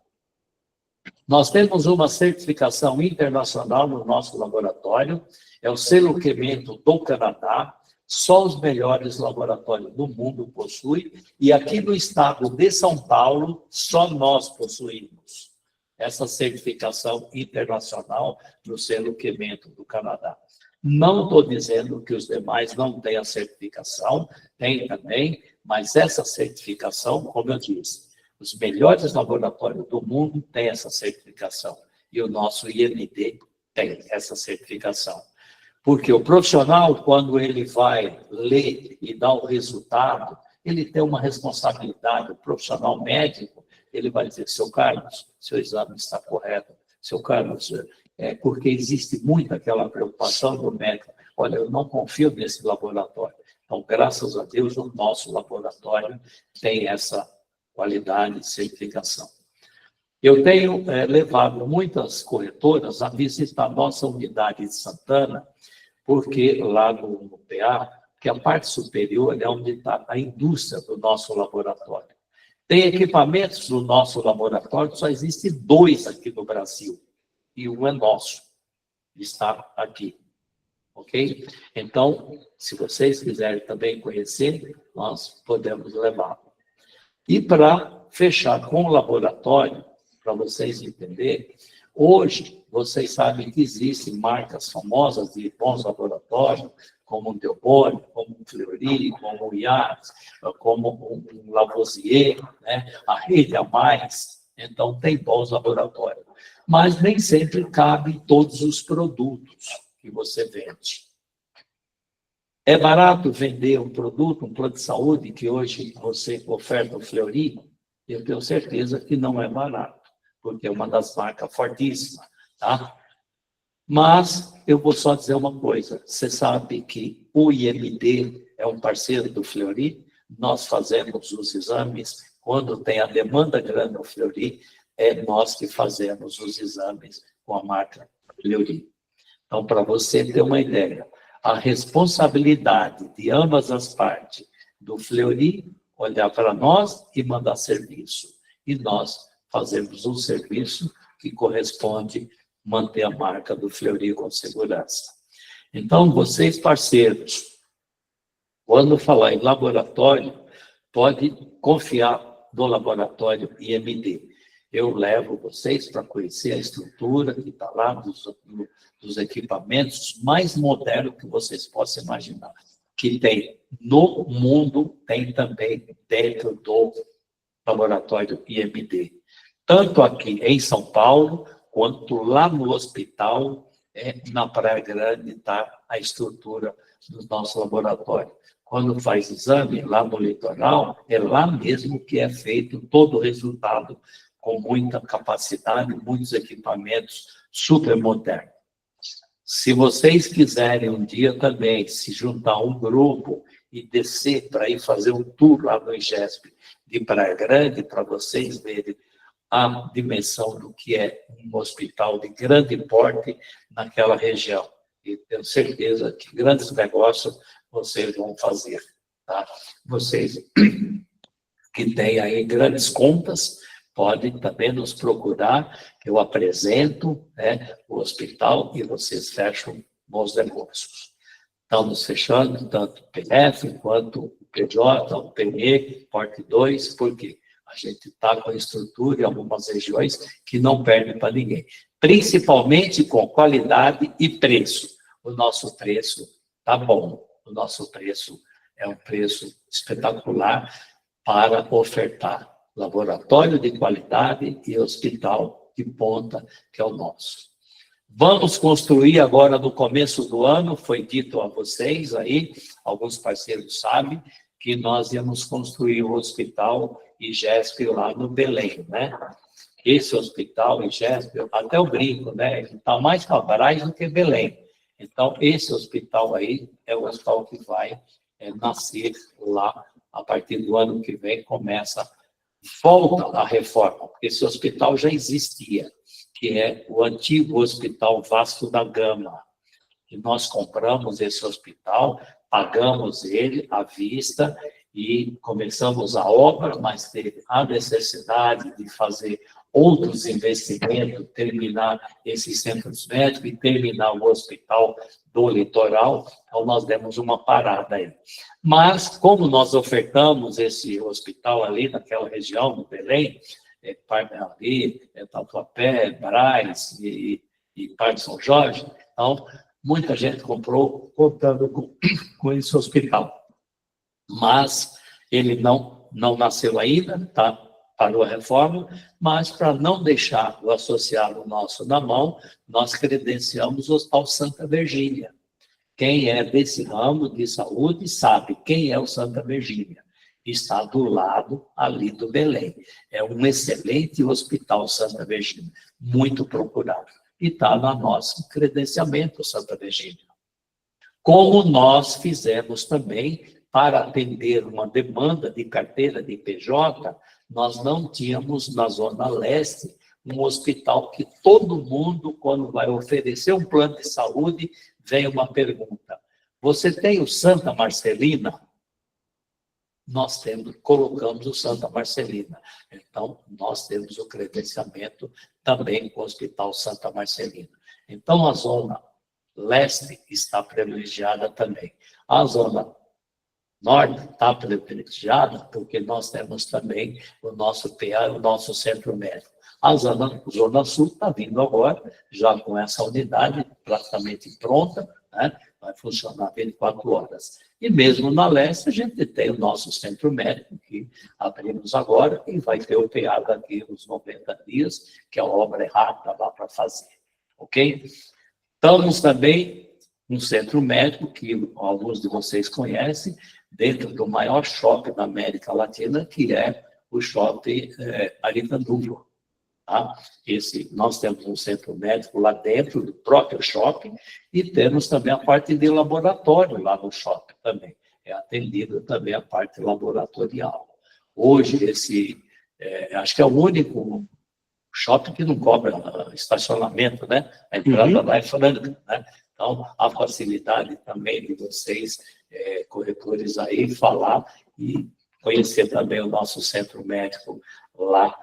Nós temos uma certificação internacional no nosso laboratório, é o selo Quemento do Canadá, só os melhores laboratórios do mundo possuem, e aqui no estado de São Paulo, só nós possuímos essa certificação internacional no selo Quemento do Canadá. Não estou dizendo que os demais não têm a certificação, tem também, mas essa certificação, como eu disse, os melhores laboratórios do mundo têm essa certificação. E o nosso IMD tem essa certificação. Porque o profissional, quando ele vai ler e dar o resultado, ele tem uma responsabilidade. O profissional médico, ele vai dizer, seu Carlos, seu exame está correto. Seu Carlos, porque existe muito aquela preocupação do médico. Olha, eu não confio nesse laboratório. Então, graças a Deus, o nosso laboratório tem essa qualidade de certificação. Eu tenho levado muitas corretoras a visitar a nossa unidade de Santana, porque lá no PA, que a parte superior é onde está a indústria do nosso laboratório. Tem equipamentos no nosso laboratório, só existem 2 aqui no Brasil, e um é nosso, está aqui. Ok? Então, se vocês quiserem também conhecer, nós podemos levá-lo. E para fechar com o laboratório, para vocês entenderem, hoje vocês sabem que existem marcas famosas de bons laboratórios, como o Delboni, como o Fleury, como o IARS, como o Lavoisier, né? A Rede a Mais. Então, tem bons laboratórios. Mas nem sempre cabem todos os produtos que você vende. É barato vender um produto, um plano de saúde, que hoje você oferta o Fleury? Eu tenho certeza que não é barato, porque é uma das marcas fortíssimas, tá? Mas eu vou só dizer uma coisa, você sabe que o IMD é um parceiro do Fleury, nós fazemos os exames, quando tem a demanda grande do Fleury, é nós que fazemos os exames com a marca Fleury. Então, para você ter uma ideia, a responsabilidade de ambas as partes, do Fleury olhar para nós e mandar serviço. E nós fazemos um serviço que corresponde manter a marca do Fleury com segurança. Então, vocês parceiros, quando falar em laboratório, pode confiar no laboratório IMD. Eu levo vocês para conhecer a estrutura que está lá, dos equipamentos mais modernos que vocês possam imaginar. Que tem no mundo, tem também dentro do laboratório IMD. Tanto aqui em São Paulo, quanto lá no hospital, na Praia Grande, está a estrutura do nosso laboratório. Quando faz exame lá no litoral, é lá mesmo que é feito todo o resultado, com muita capacidade, muitos equipamentos super modernos. Se vocês quiserem um dia também se juntar a um grupo e descer para ir fazer um tour lá no IGESP de Praia Grande, para vocês verem a dimensão do que é um hospital de grande porte naquela região. E tenho certeza que grandes negócios vocês vão fazer. Tá? Vocês que têm aí grandes contas, podem também nos procurar, eu apresento o hospital e vocês fecham bons negócios. Estamos fechando tanto o PF quanto o PJ, o PE, Porte 2, porque a gente está com a estrutura em algumas regiões que não perde para ninguém. Principalmente com qualidade e preço. O nosso preço está bom. O nosso preço é um preço espetacular para ofertar laboratório de qualidade e hospital de ponta, que é o nosso. Vamos construir agora no começo do ano, foi dito a vocês aí, alguns parceiros sabem, que nós íamos construir o hospital IGESP lá no Belém, né? Esse hospital IGESP, até eu brinco, né? Ele está mais Cabrais do que Belém. Então, esse hospital aí é o hospital que vai nascer lá a partir do ano que vem, volta a reforma, porque esse hospital já existia, que é o antigo Hospital Vasco da Gama. E nós compramos esse hospital, pagamos ele à vista e começamos a obra, mas teve a necessidade de fazer outros investimentos, terminar esses centros médicos e terminar o hospital do litoral, então nós demos uma parada aí. Mas, como nós ofertamos esse hospital ali naquela região, no Belém, ali, Tatuapé, Braz e Parque São Jorge, então, muita gente comprou contando com esse hospital. Mas ele não nasceu ainda, tá? Parou a reforma, mas para não deixar o associado nosso na mão, nós credenciamos o Hospital Santa Virgínia. Quem é desse ramo de saúde sabe quem é o Santa Virgínia. Está do lado ali do Belém. É um excelente hospital Santa Virgínia, muito procurado. E está no nosso credenciamento Santa Virgínia. Como nós fizemos também para atender uma demanda de carteira de PJ, nós não tínhamos na Zona Leste um hospital que todo mundo, quando vai oferecer um plano de saúde, vem uma pergunta: você tem o Santa Marcelina? Nós colocamos o Santa Marcelina. Então, nós temos o credenciamento também com o Hospital Santa Marcelina. Então, a Zona Leste está privilegiada também. A Zona Norte está privilegiada porque nós temos também o nosso PA, o nosso centro médico. A Zona Sul está vindo agora, já com essa unidade praticamente pronta, né? Vai funcionar 24 horas. E mesmo na Leste, a gente tem o nosso centro médico, que abrimos agora, e vai ter o PA daqui uns 90 dias, que a obra é rápida lá para fazer. Ok? Estamos também no centro médico, que alguns de vocês conhecem, dentro do maior shopping da América Latina, que é o shopping Aricanduva. Tá? Nós temos um centro médico lá dentro do próprio shopping e temos também a parte de laboratório lá no shopping também. É atendida também a parte laboratorial. Hoje, acho que é o único shopping que não cobra estacionamento, né? A entrada lá é franca, né? Então, a facilidade também de vocês, corretores aí, falar e conhecer também o nosso centro médico lá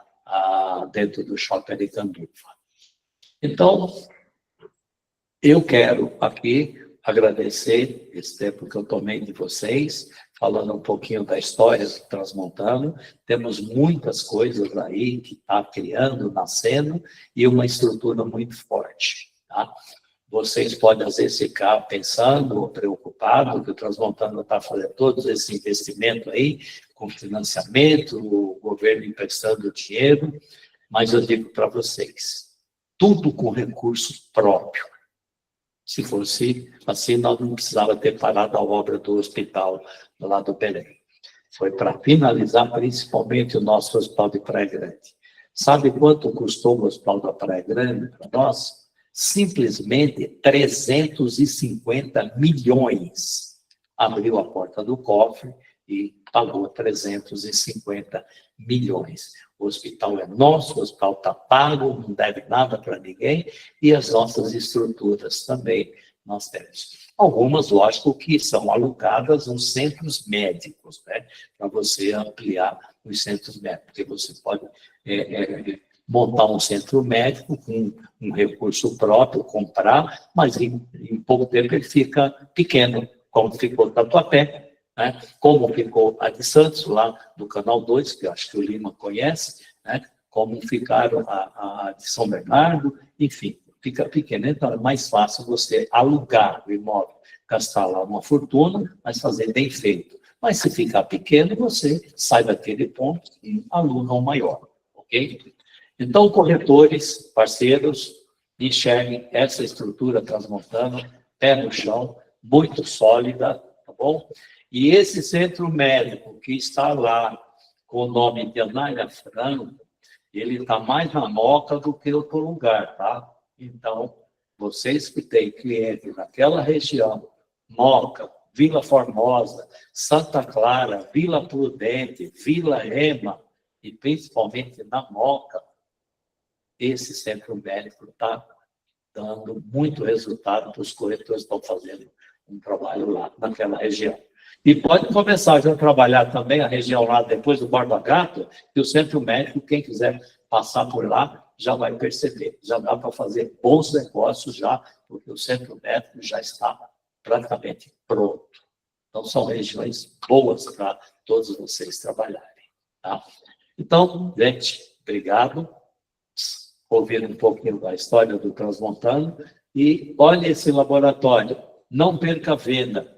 dentro do Shopping Aricanduva. Então, eu quero aqui agradecer esse tempo que eu tomei de vocês, falando um pouquinho da história do Transmontano. Temos muitas coisas aí que está criando, nascendo, e uma estrutura muito forte, tá? Vocês podem, às vezes, ficar pensando ou preocupados que o Transmontano está fazendo todo esse investimento aí, com financiamento, o governo emprestando dinheiro, mas eu digo para vocês, tudo com recurso próprio. Se fosse assim, nós não precisávamos ter parado a obra do hospital lá do Belém. Foi para finalizar, principalmente, o nosso hospital de Praia Grande. Sabe quanto custou o hospital da Praia Grande para nós? Simplesmente 350 milhões. Abriu a porta do cofre e pagou 350 milhões. O hospital é nosso, o hospital está pago, não deve nada para ninguém, e as nossas estruturas também nós temos. Algumas, lógico, que são alugadas nos centros médicos, né? Para você ampliar os centros médicos, porque você pode montar um centro médico com um recurso próprio, comprar, mas em pouco tempo ele fica pequeno, como ficou o Tatuapé, né? Como ficou a de Santos, lá do Canal 2, que eu acho que o Lima conhece, né? Como ficaram a de São Bernardo, enfim, fica pequeno. Então, é mais fácil você alugar o imóvel, gastar lá uma fortuna, mas fazer bem feito. Mas se ficar pequeno, você sai daquele ponto e aluga um maior, ok? Então, corretores, parceiros, enxerguem essa estrutura Transmontana, pé no chão, muito sólida, tá bom? E esse centro médico que está lá com o nome de Anália Franco, ele está mais na Moca do que outro lugar, tá? Então, vocês que têm clientes naquela região, Moca, Vila Formosa, Santa Clara, Vila Prudente, Vila Ema, e principalmente na Moca, esse centro médico está dando muito resultado para os corretores que estão fazendo um trabalho lá naquela região. E pode começar já a trabalhar também a região lá depois do Borba Gato, que o centro médico, quem quiser passar por lá, já vai perceber. Já dá para fazer bons negócios já, porque o centro médico já está praticamente pronto. Então, são regiões boas para todos vocês trabalharem. Tá? Então, gente, obrigado. Ouvir um pouquinho da história do Transmontano. E olha esse laboratório. Não perca a venda.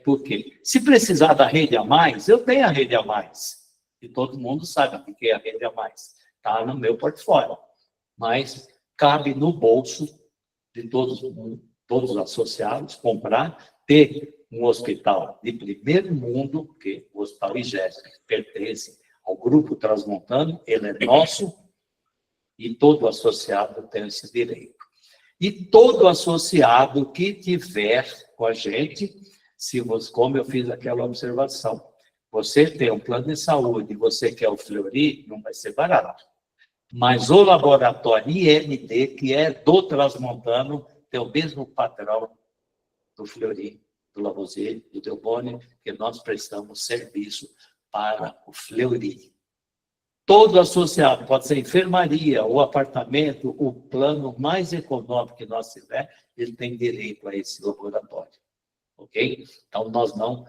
Porque se precisar da Rede A Mais, eu tenho a Rede A Mais. E todo mundo sabe o que é a Rede A Mais. Está no meu portfólio. Mas cabe no bolso de todos os associados comprar, ter um hospital de primeiro mundo, porque o Hospital IGESP pertence ao Grupo Transmontano, ele é nosso, e todo associado tem esse direito. E todo associado que tiver com a gente, se você, como eu fiz aquela observação, você tem um plano de saúde, você quer o Fleury, não vai ser barato. Mas o laboratório IMD, que é do Transmontano, tem o mesmo padrão do Fleury, do Lavoisier, do Delboni, que nós prestamos serviço para o Fleury. Todo associado, pode ser enfermaria, ou apartamento, o plano mais econômico que nós tiver, ele tem direito a esse laboratório. Ok? Então, nós não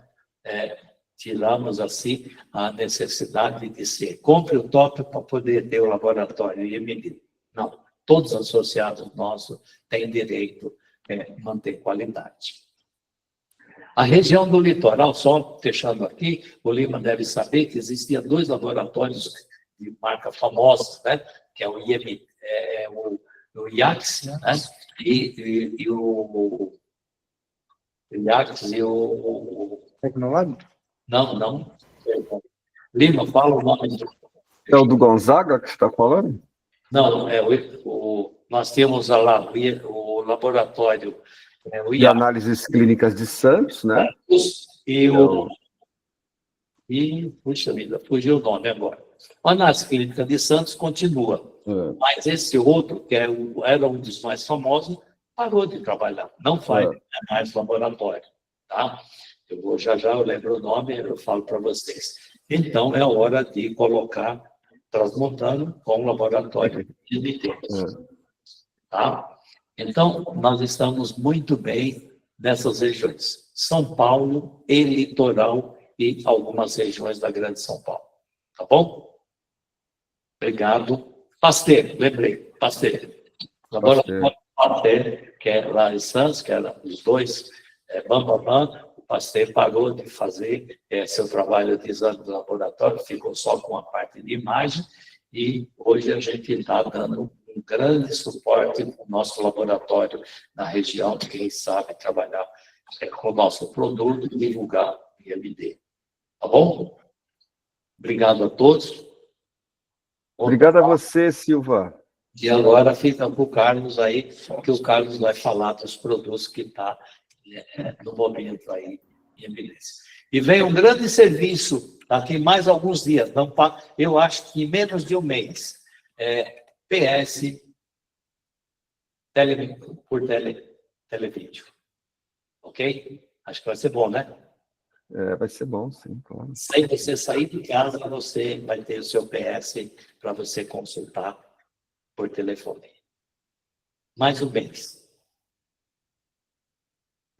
tiramos, assim, a necessidade de ser compre o top para poder ter o laboratório IMD. Não. Todos os associados nossos têm direito a manter qualidade. A região do litoral, só fechando aqui, o Lima deve saber que existiam 2 laboratórios de marca famosa, né? Que é o o IACS, né? E o IACS e o... Tecnológico? Não. Lima, fala o nome. É o do Gonzaga que você está falando? Não, nós temos lá o laboratório, o De IACS. análises clínicas de Santos, né? Puxa vida, fugiu o nome agora. A análise clínica de Santos continua, mas esse outro, que era um dos mais famosos, parou de trabalhar, não faz mais laboratório, tá? Eu vou já lembro o nome, eu falo para vocês. Então, é hora de colocar Transmontano com laboratório de nitritos, tá? Então, nós estamos muito bem nessas regiões. São Paulo e litoral e algumas regiões da Grande São Paulo. Tá bom? Obrigado. Pasteur, lembrei. Pasteur. Laboratório Pasteur, que é lá em Santos, que era os dois, o Pasteur parou de fazer seu trabalho de exame de laboratório, ficou só com a parte de imagem, e hoje a gente está dando um grande suporte no nosso laboratório na região, quem sabe trabalhar com o nosso produto e divulgar o IMD. Tá bom? Obrigado a todos. Obrigado a você, Silva. E agora fica com o Carlos aí, que o Carlos vai falar dos produtos que está no momento aí em evidência. E vem um grande serviço daqui mais alguns dias, não, eu acho que em menos de um mês, PS por televídeo. Ok? Acho que vai ser bom, né? Vai ser bom, sim, claro. Sem você sair de casa, você vai ter o seu PS para você consultar por telefone. Mais um mês.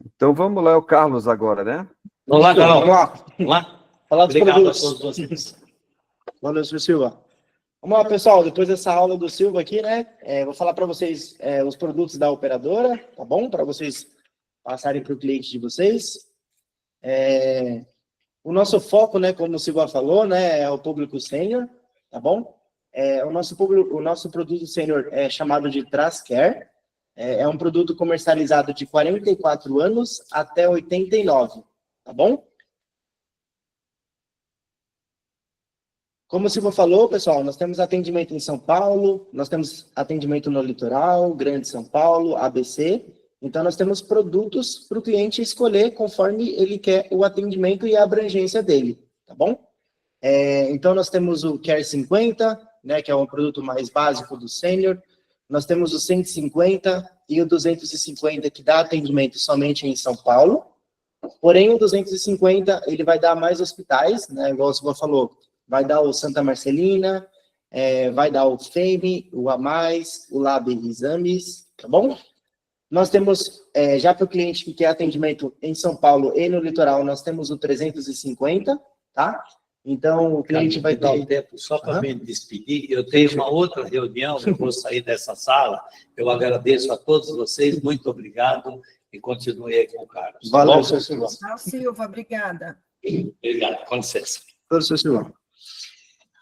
Então vamos lá, o Carlos agora, né? Vamos lá, Carol. Vamos lá. Falar dos Obrigado produtos. a todos vocês. Valeu, Sr. Silva. Vamos lá, pessoal. Depois dessa aula do Silva aqui, né? Vou falar para vocês os produtos da operadora, tá bom? Para vocês passarem para o cliente de vocês. O nosso foco, né, como o Silva falou, né, é o público sênior, tá bom? O nosso produto sênior é chamado de TrazCare. É um produto comercializado de 44 anos até 89, tá bom? Como o Silva falou, pessoal, nós temos atendimento em São Paulo, nós temos atendimento no litoral, Grande São Paulo, ABC. Então, nós temos produtos para o cliente escolher conforme ele quer o atendimento e a abrangência dele, tá bom? Então, nós temos o Care 50, né, que é um produto mais básico do sênior. Nós temos o 150 e o 250, que dá atendimento somente em São Paulo. Porém, o 250, ele vai dar mais hospitais, né, igual o Silva falou. Vai dar o Santa Marcelina, vai dar o FEME, o AMAIS, o Lab Exames, tá bom? Nós temos, já para o cliente que quer atendimento em São Paulo e no litoral, nós temos o 350, tá? Então, o cliente vai ter... um tempo só para me despedir. Eu tenho uma outra reunião, eu vou sair dessa sala. Eu agradeço a todos vocês, muito obrigado, e continue aí com o Carlos. Valeu, Sr. Silva. Tchau, Silva, obrigada. Obrigado, com licença. Valeu, Sr. Silva.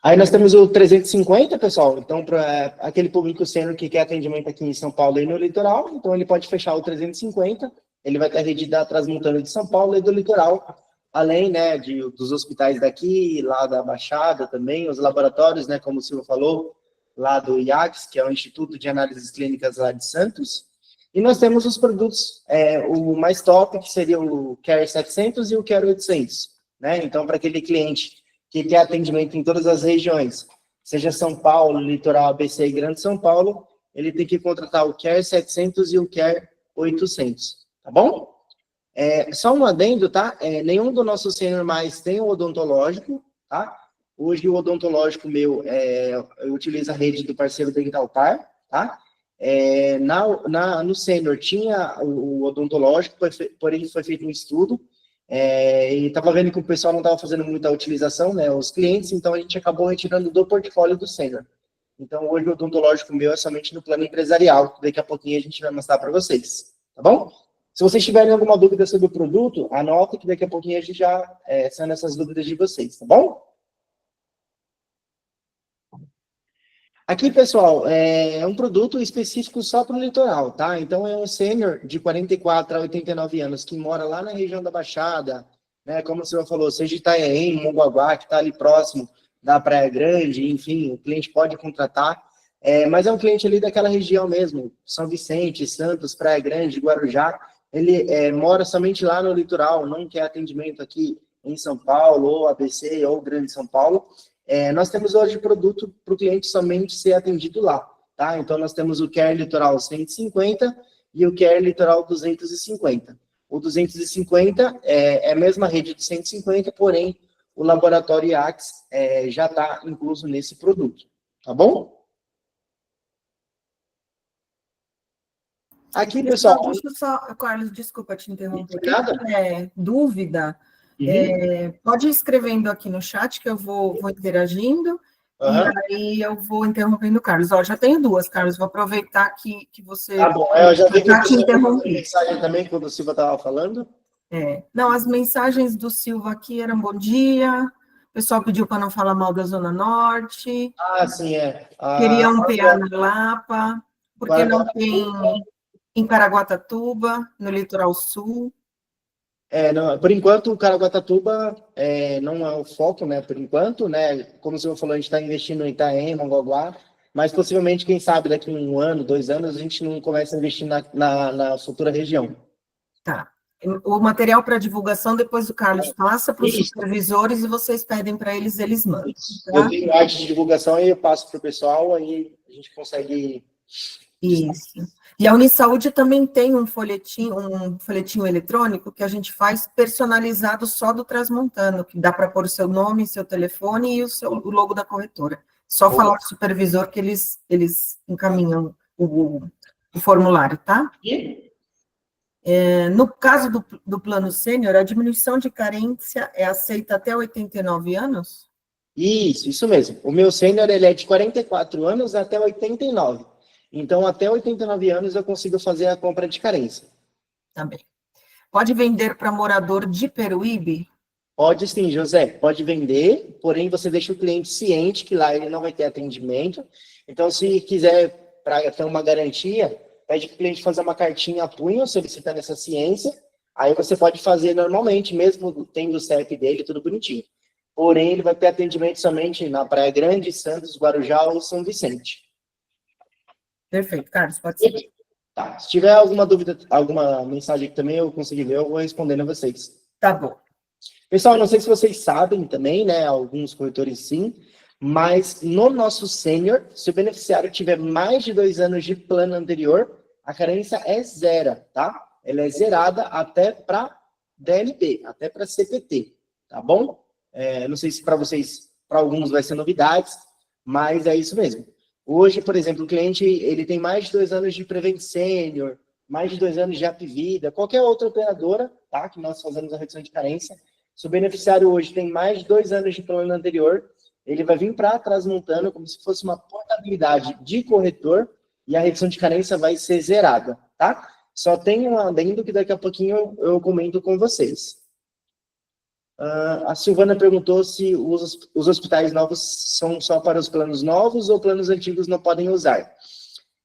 Aí nós temos o 350, pessoal. Então, para aquele público sênior que quer atendimento aqui em São Paulo e no litoral, então ele pode fechar o 350. Ele vai ter a rede da Transmontana de São Paulo e do litoral, além, né, dos hospitais daqui, lá da Baixada também, os laboratórios, né, como o Silva falou, lá do IACS, que é o Instituto de Análises Clínicas lá de Santos. E nós temos os produtos, o mais top, que seria o Care 700 e o Care 800, né? Então, para aquele cliente que quer atendimento em todas as regiões, seja São Paulo, Litoral, ABC e Grande São Paulo, ele tem que contratar o Care 700 e o Care 800, tá bom? Só um adendo, tá? Nenhum do nosso sênior mais tem o odontológico, tá? Hoje o odontológico meu, eu utilizo a rede do parceiro Dental Par, tá? No sênior tinha o odontológico, porém foi feito um estudo, e estava vendo que o pessoal não estava fazendo muita utilização, né, os clientes, então a gente acabou retirando do portfólio do sênior. Então, hoje o odontológico meu é somente no plano empresarial, daqui a pouquinho a gente vai mostrar para vocês, tá bom? Se vocês tiverem alguma dúvida sobre o produto, anota que daqui a pouquinho a gente já sana essas dúvidas de vocês, tá bom? Aqui, pessoal, é um produto específico só para o litoral, tá? Então, é um sênior de 44 a 89 anos que mora lá na região da Baixada, né? Como o senhor falou, seja Itaém, Mongaguá, que está ali próximo da Praia Grande, enfim, o cliente pode contratar. Mas é um cliente ali daquela região mesmo, São Vicente, Santos, Praia Grande, Guarujá. Ele mora somente lá no litoral, não quer atendimento aqui em São Paulo, ou ABC, ou Grande São Paulo. Nós temos hoje produto para o cliente somente ser atendido lá, tá? Então, nós temos o Care Litoral 150 e o Care Litoral 250. O 250 é a mesma rede de 150, porém, o laboratório IACS já está incluso nesse produto, tá bom? Aqui, pessoal... Deixa eu só, Carlos, desculpa te interromper. Quem Nada. tiver dúvida, pode ir escrevendo aqui no chat, que eu vou interagindo, e aí eu vou interrompendo o Carlos. Ó, já tenho duas, Carlos, vou aproveitar que você... Tá bom, eu já vi que te você interrompi. mensagem também, quando o Silva estava falando. Não, as mensagens do Silva aqui eram bom dia, o pessoal pediu para não falar mal da Zona Norte, Ah, sim, queria um PA na Lapa, porque não tem em Caraguatatuba, no litoral sul. Não, por enquanto, o Caraguatatuba não é o foco, né? Por enquanto, né? Como o senhor falou, a gente está investindo em Itaém, Mongaguá, mas possivelmente, quem sabe, daqui a 1 ano, 2 anos, a gente não começa a investir na futura região. Tá. O material para divulgação, depois o Carlos passa para os supervisores e vocês pedem para eles, eles mandam. Tá? Eu tenho arte de divulgação e eu passo para o pessoal, aí a gente consegue... Isso. E a Unisaúde também tem um folhetinho eletrônico que a gente faz personalizado só do Transmontano, que dá para pôr o seu nome, seu telefone e o logo da corretora. Só falar para o supervisor que eles encaminham o formulário, tá? No caso do plano sênior, a diminuição de carência é aceita até 89 anos? Isso mesmo. O meu sênior, ele é de 44 anos até 89. Então, até 89 anos, eu consigo fazer a compra de carência. Também. Pode vender para morador de Peruíbe? Pode sim, José. Pode vender, porém, você deixa o cliente ciente que lá ele não vai ter atendimento. Então, se quiser, para ter uma garantia, pede para o cliente fazer uma cartinha a punho, solicitando essa ciência. Aí você pode fazer normalmente, mesmo tendo o CEP dele, tudo bonitinho. Porém, ele vai ter atendimento somente na Praia Grande, Santos, Guarujá ou São Vicente. Perfeito, Carlos, pode ser. Tá. Se tiver alguma dúvida, alguma mensagem que também eu consegui ver, eu vou respondendo a vocês. Tá bom. Pessoal, não sei se vocês sabem também, né? Alguns corretores sim, mas no nosso sênior, se o beneficiário tiver mais de 2 anos de plano anterior, a carência é zero, tá? Ela é zerada até para DLP, até para CPT, tá bom? Não sei se para vocês, para alguns vai ser novidades, mas é isso mesmo. Hoje, por exemplo, o cliente ele tem mais de 2 anos de Prevent Sênior, mais de 2 anos de Apvida, qualquer outra operadora, tá? Que nós fazemos a redução de carência. Se o beneficiário hoje tem mais de 2 anos de plano anterior, ele vai vir para Transmontano como se fosse uma portabilidade de corretor e a redução de carência vai ser zerada, tá? Só tem um adendo que daqui a pouquinho eu comento com vocês. A Silvana perguntou se os hospitais novos são só para os planos novos ou planos antigos não podem usar.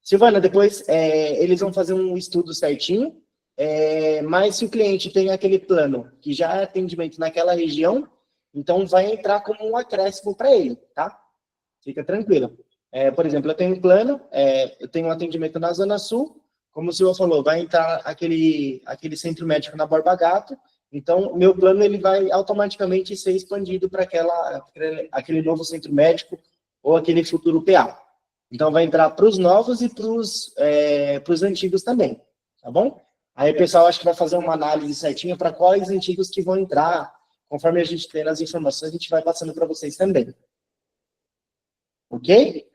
Silvana, depois eles vão fazer um estudo certinho, mas se o cliente tem aquele plano que já é atendimento naquela região, então vai entrar como um acréscimo para ele, tá? Fica tranquilo. Por exemplo, eu tenho um plano, eu tenho um atendimento na Zona Sul, como o senhor falou, vai entrar aquele centro médico na Borba Gato, então o meu plano ele vai automaticamente ser expandido para aquele novo centro médico ou aquele futuro PA. Então vai entrar para os novos e para os antigos também, tá bom? Aí o pessoal acho que vai fazer uma análise certinha para quais antigos que vão entrar, conforme a gente tem as informações, a gente vai passando para vocês também. Ok?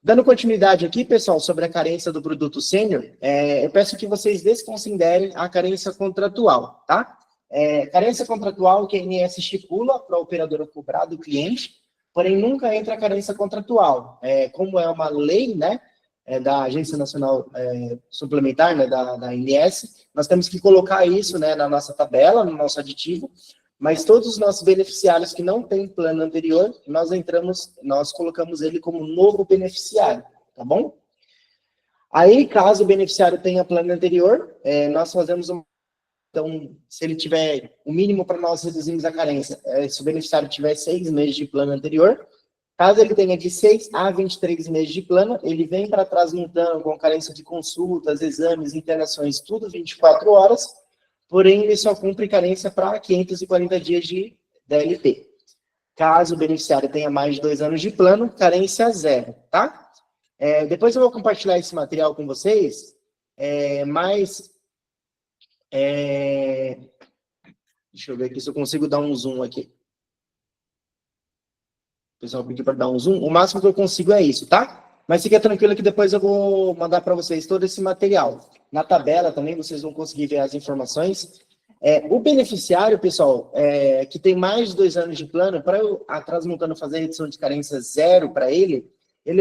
Dando continuidade aqui, pessoal, sobre a carência do produto sênior, eu peço que vocês desconsiderem a carência contratual, tá? Carência contratual que a ANS estipula para a operadora cobrar do cliente, porém nunca entra a carência contratual. Como é uma lei, né, da Agência Nacional Suplementar, né, da ANS, nós temos que colocar isso, né, na nossa tabela, no nosso aditivo, mas todos os nossos beneficiários que não têm plano anterior, nós colocamos ele como novo beneficiário, tá bom? Aí, caso o beneficiário tenha plano anterior, nós fazemos então, se ele tiver, o mínimo para nós reduzirmos a carência, se o beneficiário tiver 6 meses de plano anterior, caso ele tenha de 6 a 23 meses de plano, ele vem para Transmontano com carência de consultas, exames, internações, tudo 24 horas, porém, ele só cumpre carência para 540 dias de DLP. Caso o beneficiário tenha mais de 2 anos de plano, carência zero, tá? Depois eu vou compartilhar esse material com vocês, mas... deixa eu ver aqui se eu consigo dar um zoom aqui. O pessoal pediu para dar um zoom. O máximo que eu consigo é isso, tá? Mas fica tranquilo que depois eu vou mandar para vocês todo esse material. Na tabela também vocês vão conseguir ver as informações. O beneficiário, pessoal, que tem mais de 2 anos de plano, para a Transmontano fazer a redução de carência 0 para ele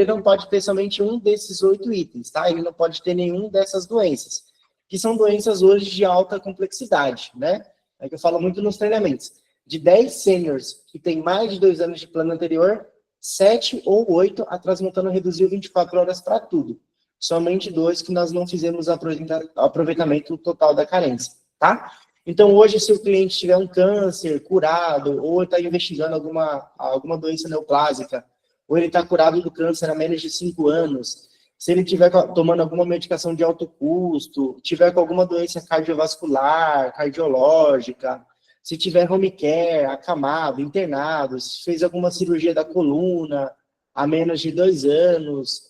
não pode ter somente um desses 8 itens, tá? Ele não pode ter nenhum dessas doenças, que são doenças hoje de alta complexidade, né? É que eu falo muito nos treinamentos. De 10 seniors que tem mais de 2 anos de plano anterior, 7 ou 8, a Transmontano reduziu 24 horas para tudo. Somente 2 que nós não fizemos aproveitamento total da carência, tá? Então, hoje, se o cliente tiver um câncer curado, ou está investigando alguma doença neoplásica, ou ele está curado do câncer há menos de 5 anos, se ele estiver tomando alguma medicação de alto custo, tiver com alguma doença cardiovascular, cardiológica, se tiver home care, acamado, internado, se fez alguma cirurgia da coluna há menos de 2 anos,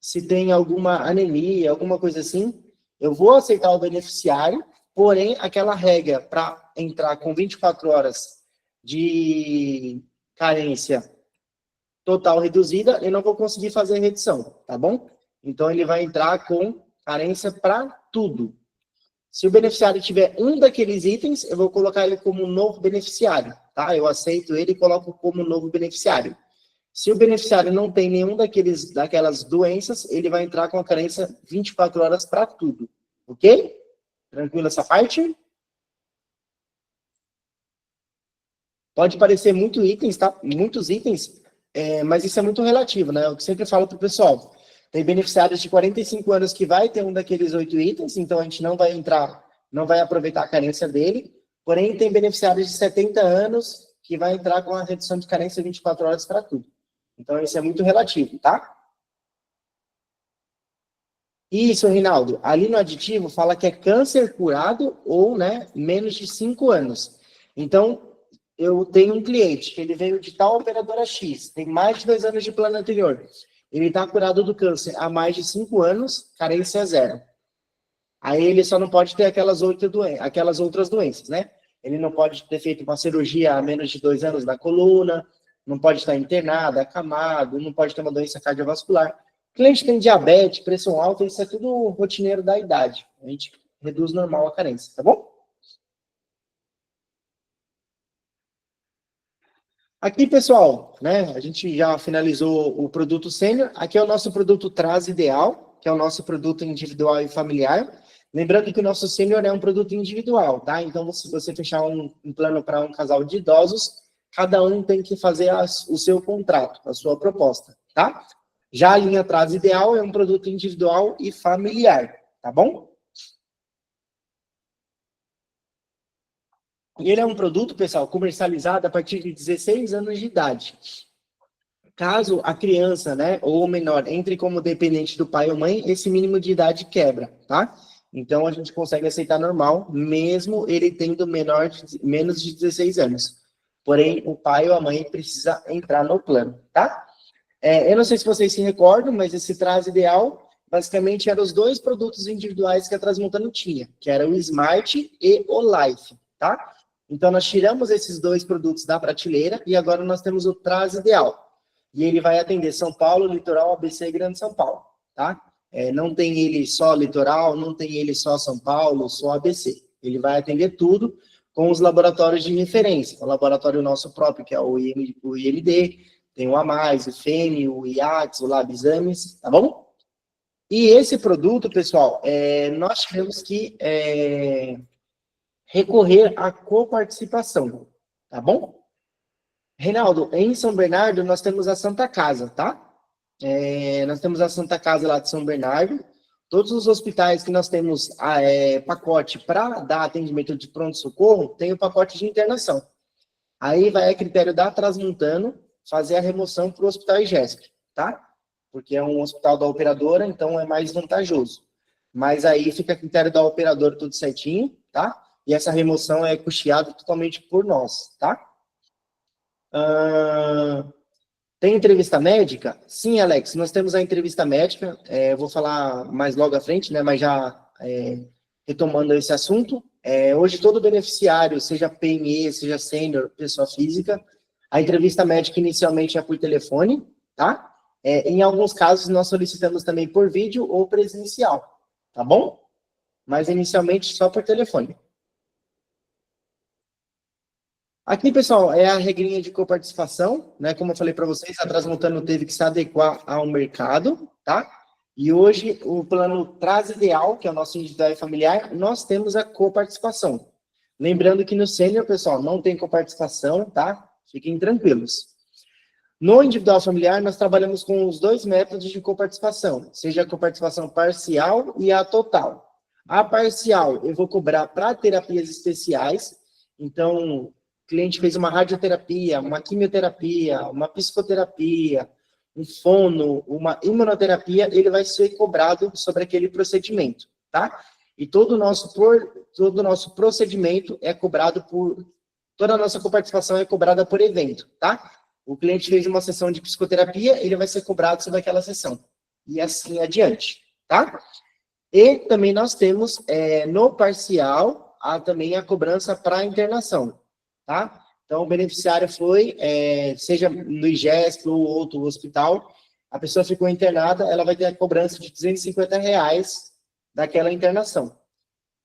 se tem alguma anemia, alguma coisa assim, eu vou aceitar o beneficiário, porém, aquela regra para entrar com 24 horas de carência total reduzida, eu não vou conseguir fazer redução, tá bom? Então, ele vai entrar com carência para tudo. Se o beneficiário tiver um daqueles itens, eu vou colocar ele como novo beneficiário, tá? Eu aceito ele e coloco como novo beneficiário. Se o beneficiário não tem nenhum daquelas doenças, ele vai entrar com a carência 24 horas para tudo, ok? Tranquilo essa parte? Pode parecer muitos itens, tá? Muitos itens, mas isso é muito relativo, né? Eu sempre falo para o pessoal. Tem beneficiários de 45 anos que vai ter um daqueles 8 itens, então a gente não vai aproveitar a carência dele. Porém, tem beneficiários de 70 anos que vai entrar com a redução de carência 24 horas para tudo. Então, isso é muito relativo, tá? Isso, Rinaldo. Ali no aditivo fala que é câncer curado ou, né, menos de 5 anos. Então, eu tenho um cliente que ele veio de tal operadora X, tem mais de 2 anos de plano anterior. Ele está curado do câncer há mais de 5 anos, carência 0. Aí ele só não pode ter aquelas outras doenças, né? Ele não pode ter feito uma cirurgia há menos de 2 anos na coluna, não pode estar internado, acamado, não pode ter uma doença cardiovascular. O cliente tem diabetes, pressão alta, isso é tudo rotineiro da idade. A gente reduz normal a carência, tá bom? Aqui, pessoal, né, a gente já finalizou o produto sênior. Aqui é o nosso produto Traz Ideal, que é o nosso produto individual e familiar. Lembrando que o nosso sênior é um produto individual, tá? Então, se você fechar um plano para um casal de idosos, cada um tem que fazer o seu contrato, a sua proposta, tá? Já a linha Traz Ideal é um produto individual e familiar, tá bom? Ele é um produto, pessoal, comercializado a partir de 16 anos de idade. Caso a criança, né, ou o menor, entre como dependente do pai ou mãe, esse mínimo de idade quebra, tá? Então, a gente consegue aceitar normal, mesmo ele tendo menos de 16 anos. Porém, o pai ou a mãe precisa entrar no plano, tá? Eu não sei se vocês se recordam, mas esse Traz Ideal, basicamente, eram os 2 produtos individuais que a Transmontano tinha, que era o Smart e o Life, tá? Então, nós tiramos esses 2 produtos da prateleira e agora nós temos o Traz Ideal. E ele vai atender São Paulo, Litoral, ABC e Grande São Paulo, tá? Não tem ele só Litoral, não tem ele só São Paulo, só ABC. Ele vai atender tudo com os laboratórios de referência. O laboratório nosso próprio, que é o IMD, tem o AMAIS, o FEMI, o IATS, o Lab Exames, tá bom? E esse produto, pessoal, nós tivemos que recorrer à coparticipação, tá bom? Reinaldo, em São Bernardo, nós temos a Santa Casa, tá? Nós temos a Santa Casa lá de São Bernardo. Todos os hospitais que nós temos pacote para dar atendimento de pronto-socorro, tem o pacote de internação. Aí vai a critério da Transmontano fazer a remoção para o Hospital IGESP, tá? Porque é um hospital da operadora, então é mais vantajoso. Mas aí fica a critério da operadora tudo certinho, tá? E essa remoção é custeada totalmente por nós, tá? Tem entrevista médica? Sim, Alex, nós temos a entrevista médica, eu vou falar mais logo à frente, né, mas já retomando esse assunto, hoje todo beneficiário, seja PME, seja sênior, pessoa física, a entrevista médica inicialmente é por telefone, tá? Em alguns casos nós solicitamos também por vídeo ou presencial, tá bom? Mas inicialmente só por telefone. Aqui, pessoal, é a regrinha de coparticipação, né? Como eu falei para vocês, a Transmontano teve que se adequar ao mercado, tá? E hoje, o plano Traz Ideal, que é o nosso individual e familiar, nós temos a coparticipação. Lembrando que no sênior, pessoal, não tem coparticipação, tá? Fiquem tranquilos. No individual familiar, nós trabalhamos com os 2 métodos de coparticipação, seja a coparticipação parcial e a total. A parcial, eu vou cobrar para terapias especiais, então, o cliente fez uma radioterapia, uma quimioterapia, uma psicoterapia, um fono, uma imunoterapia, ele vai ser cobrado sobre aquele procedimento, tá? E todo o nosso procedimento é cobrado toda a nossa coparticipação é cobrada por evento, tá? O cliente fez uma sessão de psicoterapia, ele vai ser cobrado sobre aquela sessão. E assim adiante, tá? E também nós temos, no parcial, também a cobrança para internação, tá? Então, o beneficiário foi, seja no IGESP ou outro hospital, a pessoa ficou internada, ela vai ter a cobrança de R$250 daquela internação.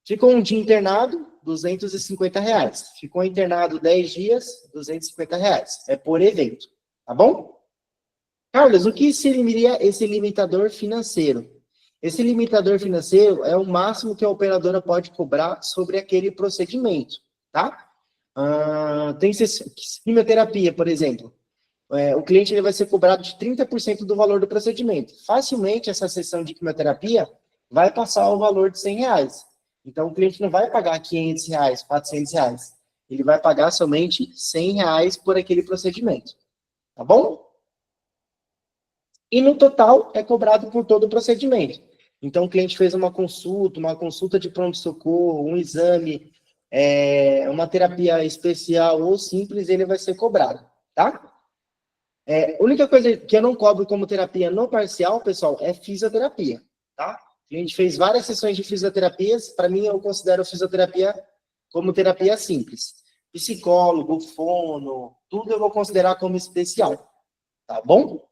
Ficou um dia internado, R$250. Ficou internado 10 dias, R$250. É por evento, tá bom? Carlos, o que seria esse limitador financeiro? Esse limitador financeiro é o máximo que a operadora pode cobrar sobre aquele procedimento, tá? Tem quimioterapia, por exemplo. O cliente ele vai ser cobrado de 30% do valor do procedimento. Facilmente, essa sessão de quimioterapia vai passar o valor de R$100. Então, o cliente não vai pagar R$500, R$400. Ele vai pagar somente R$100 por aquele procedimento. Tá bom? E no total, é cobrado por todo o procedimento. Então, o cliente fez uma consulta de pronto-socorro, um exame, uma terapia especial ou simples, ele vai ser cobrado, tá? A única coisa que eu não cobro como terapia no parcial, pessoal, é fisioterapia, tá? A gente fez várias sessões de fisioterapias, para mim eu considero fisioterapia como terapia simples. Psicólogo, fono, tudo eu vou considerar como especial, tá bom?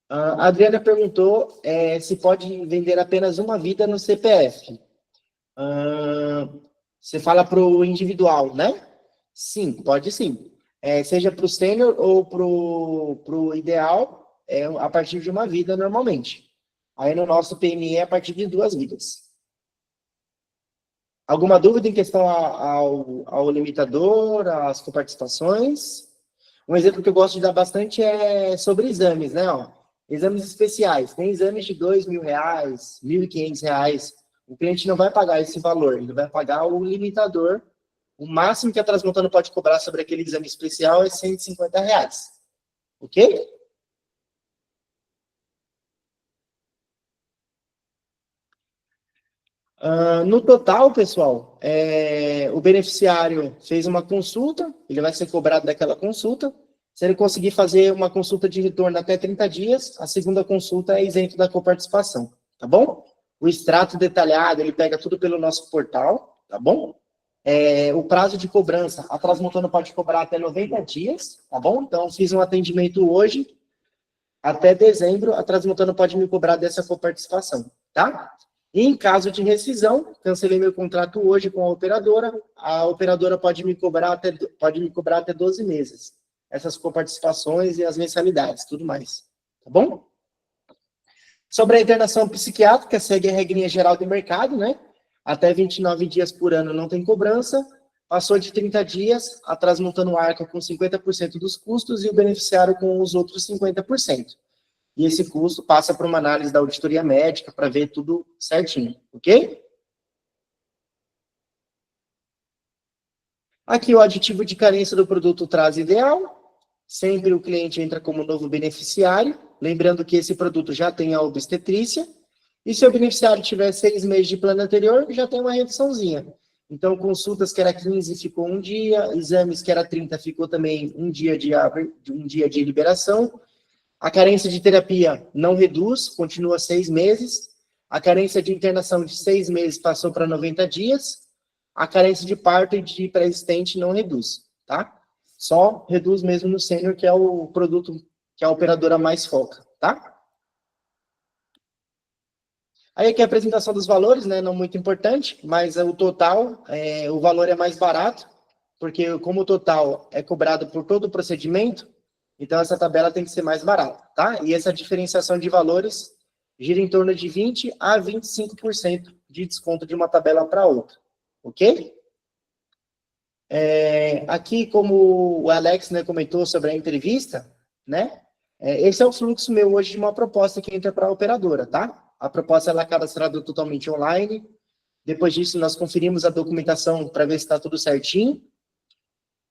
A Adriana perguntou se pode vender apenas uma vida no CPF. Você fala para o individual, né? Sim, pode sim. Seja para o sênior ou para o ideal, a partir de uma vida normalmente. Aí no nosso PME é a partir de 2 vidas. Alguma dúvida em questão ao limitador, às coparticipações? Um exemplo que eu gosto de dar bastante é sobre exames, né? Exames especiais. Tem exames de R$2.000, R$1.500. O cliente não vai pagar esse valor, ele vai pagar o limitador. O máximo que a Transmontano pode cobrar sobre aquele exame especial é R$150. Ok? No total, pessoal, o beneficiário fez uma consulta, ele vai ser cobrado daquela consulta. Se ele conseguir fazer uma consulta de retorno até 30 dias, a segunda consulta é isento da coparticipação, tá bom? O extrato detalhado, ele pega tudo pelo nosso portal, tá bom? O prazo de cobrança, a Transmontano pode cobrar até 90 dias, tá bom? Então, fiz um atendimento hoje, até dezembro, a Transmontano pode me cobrar dessa coparticipação, tá? E em caso de rescisão, cancelei meu contrato hoje com a operadora pode me cobrar até 12 meses. Essas coparticipações e as mensalidades, tudo mais. Tá bom? Sobre a internação psiquiátrica, segue a regrinha geral do mercado, né? Até 29 dias por ano não tem cobrança. Passou de 30 dias, a Transmontano arca com 50% dos custos e o beneficiário com os outros 50%. E esse custo passa por uma análise da auditoria médica para ver tudo certinho, ok? Aqui o aditivo de carência do produto Traz Ideal. Sempre o cliente entra como novo beneficiário. Lembrando que esse produto já tem a obstetrícia. E se o beneficiário tiver 6 meses de plano anterior, já tem uma reduçãozinha. Então, consultas que era 15 ficou um dia, exames que era 30 ficou também um dia de liberação. A carência de terapia não reduz, continua 6 meses. A carência de internação de 6 meses passou para 90 dias. A carência de parto e de pré-existente não reduz, tá? Só reduz mesmo no sênior, que é o produto que a operadora mais foca, tá? Aí aqui a apresentação dos valores, né, não muito importante, mas o total, o valor é mais barato, porque como o total é cobrado por todo o procedimento, então essa tabela tem que ser mais barata, tá? E essa diferenciação de valores gira em torno de 20% a 25% de desconto de uma tabela para outra, ok? Aqui, como o Alex, né, comentou sobre a entrevista, né, esse é o fluxo meu hoje de uma proposta que entra para a operadora, tá? A proposta ela é cadastrada totalmente online. Depois disso, nós conferimos a documentação para ver se está tudo certinho.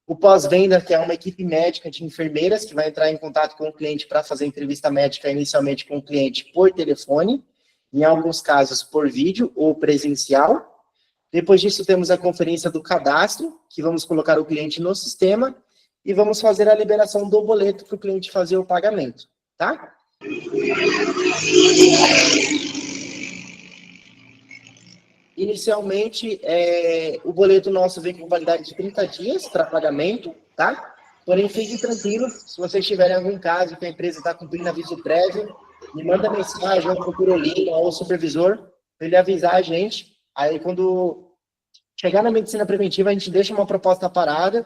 O pós-venda, que é uma equipe médica de enfermeiras que vai entrar em contato com o cliente para fazer entrevista médica inicialmente com o cliente por telefone, em alguns casos por vídeo ou presencial. Depois disso, temos a conferência do cadastro, que vamos colocar o cliente no sistema e vamos fazer a liberação do boleto para o cliente fazer o pagamento, tá? Inicialmente, o boleto nosso vem com validade de 30 dias para pagamento, tá? Porém, fiquem tranquilos, se vocês tiverem algum caso que a empresa está cumprindo aviso prévio, me manda mensagem, ou procura o Lino ou o supervisor, para ele avisar a gente. Aí, quando chegar na medicina preventiva, a gente deixa uma proposta parada,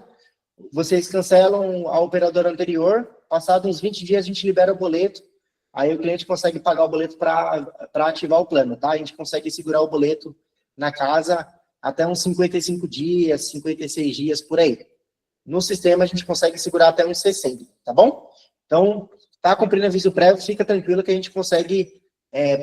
vocês cancelam a operadora anterior, passados uns 20 dias a gente libera o boleto, aí o cliente consegue pagar o boleto para ativar o plano, tá? A gente consegue segurar o boleto na casa até uns 55 dias, 56 dias, por aí. No sistema, a gente consegue segurar até uns 60, tá bom? Então, tá cumprindo aviso prévio, fica tranquilo que a gente consegue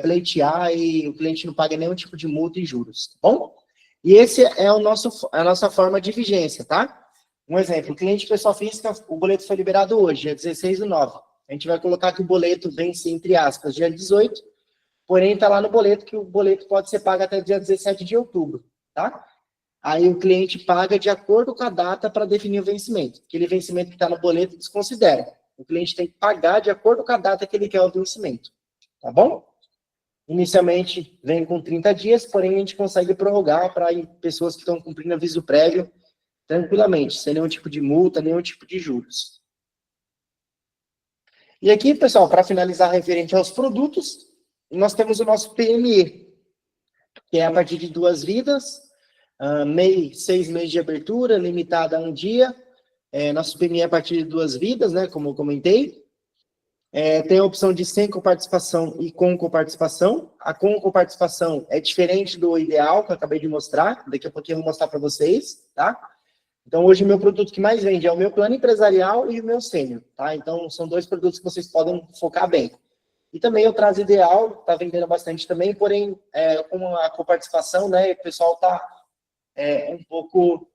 pleitear e o cliente não paga nenhum tipo de multa e juros, tá bom? E esse é a nossa forma de vigência, tá? Um exemplo, o cliente pessoa física, o boleto foi liberado hoje, dia 16/9. A gente vai colocar que o boleto vence, entre aspas, dia 18, porém está lá no boleto que o boleto pode ser pago até dia 17 de outubro, tá? Aí o cliente paga de acordo com a data para definir o vencimento. Aquele vencimento que está no boleto desconsidera. O cliente tem que pagar de acordo com a data que ele quer o vencimento, tá bom? Inicialmente vem com 30 dias, porém a gente consegue prorrogar para pessoas que estão cumprindo aviso prévio tranquilamente, sem nenhum tipo de multa, nenhum tipo de juros. E aqui, pessoal, para finalizar referente aos produtos, nós temos o nosso PME, que é a partir de 2 vidas, 6 meses de abertura, limitada a 1 dia. Nosso PME é a partir de 2 vidas, né, como eu comentei. Tem a opção de sem coparticipação e com coparticipação. A com coparticipação é diferente do ideal, que eu acabei de mostrar. Daqui a pouquinho eu vou mostrar para vocês, tá? Então, hoje, o meu produto que mais vende é o meu plano empresarial e o meu sênior, tá? Então, são 2 produtos que vocês podem focar bem. E também o Trazo Ideal está vendendo bastante também, porém, com a coparticipação, né, o pessoal está um pouco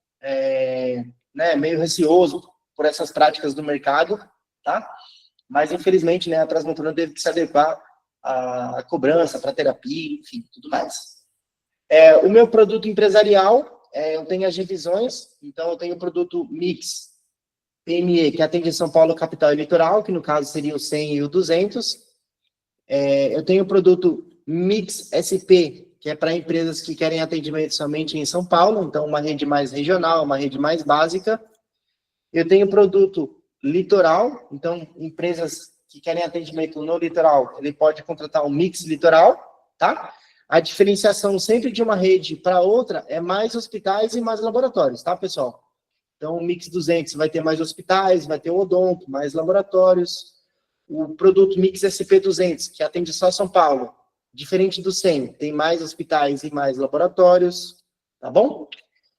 meio receoso por essas práticas do mercado, tá? Mas, infelizmente, né, a Transmontana teve que se adequar à cobrança para terapia, enfim, tudo mais. O meu produto empresarial, eu tenho as divisões, então eu tenho o produto Mix PME, que atende São Paulo, capital e litoral, que no caso seria o 100 e o 200. Eu tenho o produto Mix SP, que é para empresas que querem atendimento somente em São Paulo, então uma rede mais regional, uma rede mais básica. Eu tenho o produto Litoral, então empresas que querem atendimento no litoral, ele pode contratar um Mix Litoral, tá? A diferenciação sempre de uma rede para outra é mais hospitais e mais laboratórios, tá, pessoal? Então, o Mix 200 vai ter mais hospitais, vai ter o odonto, mais laboratórios. O produto Mix SP200, que atende só São Paulo, diferente do 100, tem mais hospitais e mais laboratórios, tá bom?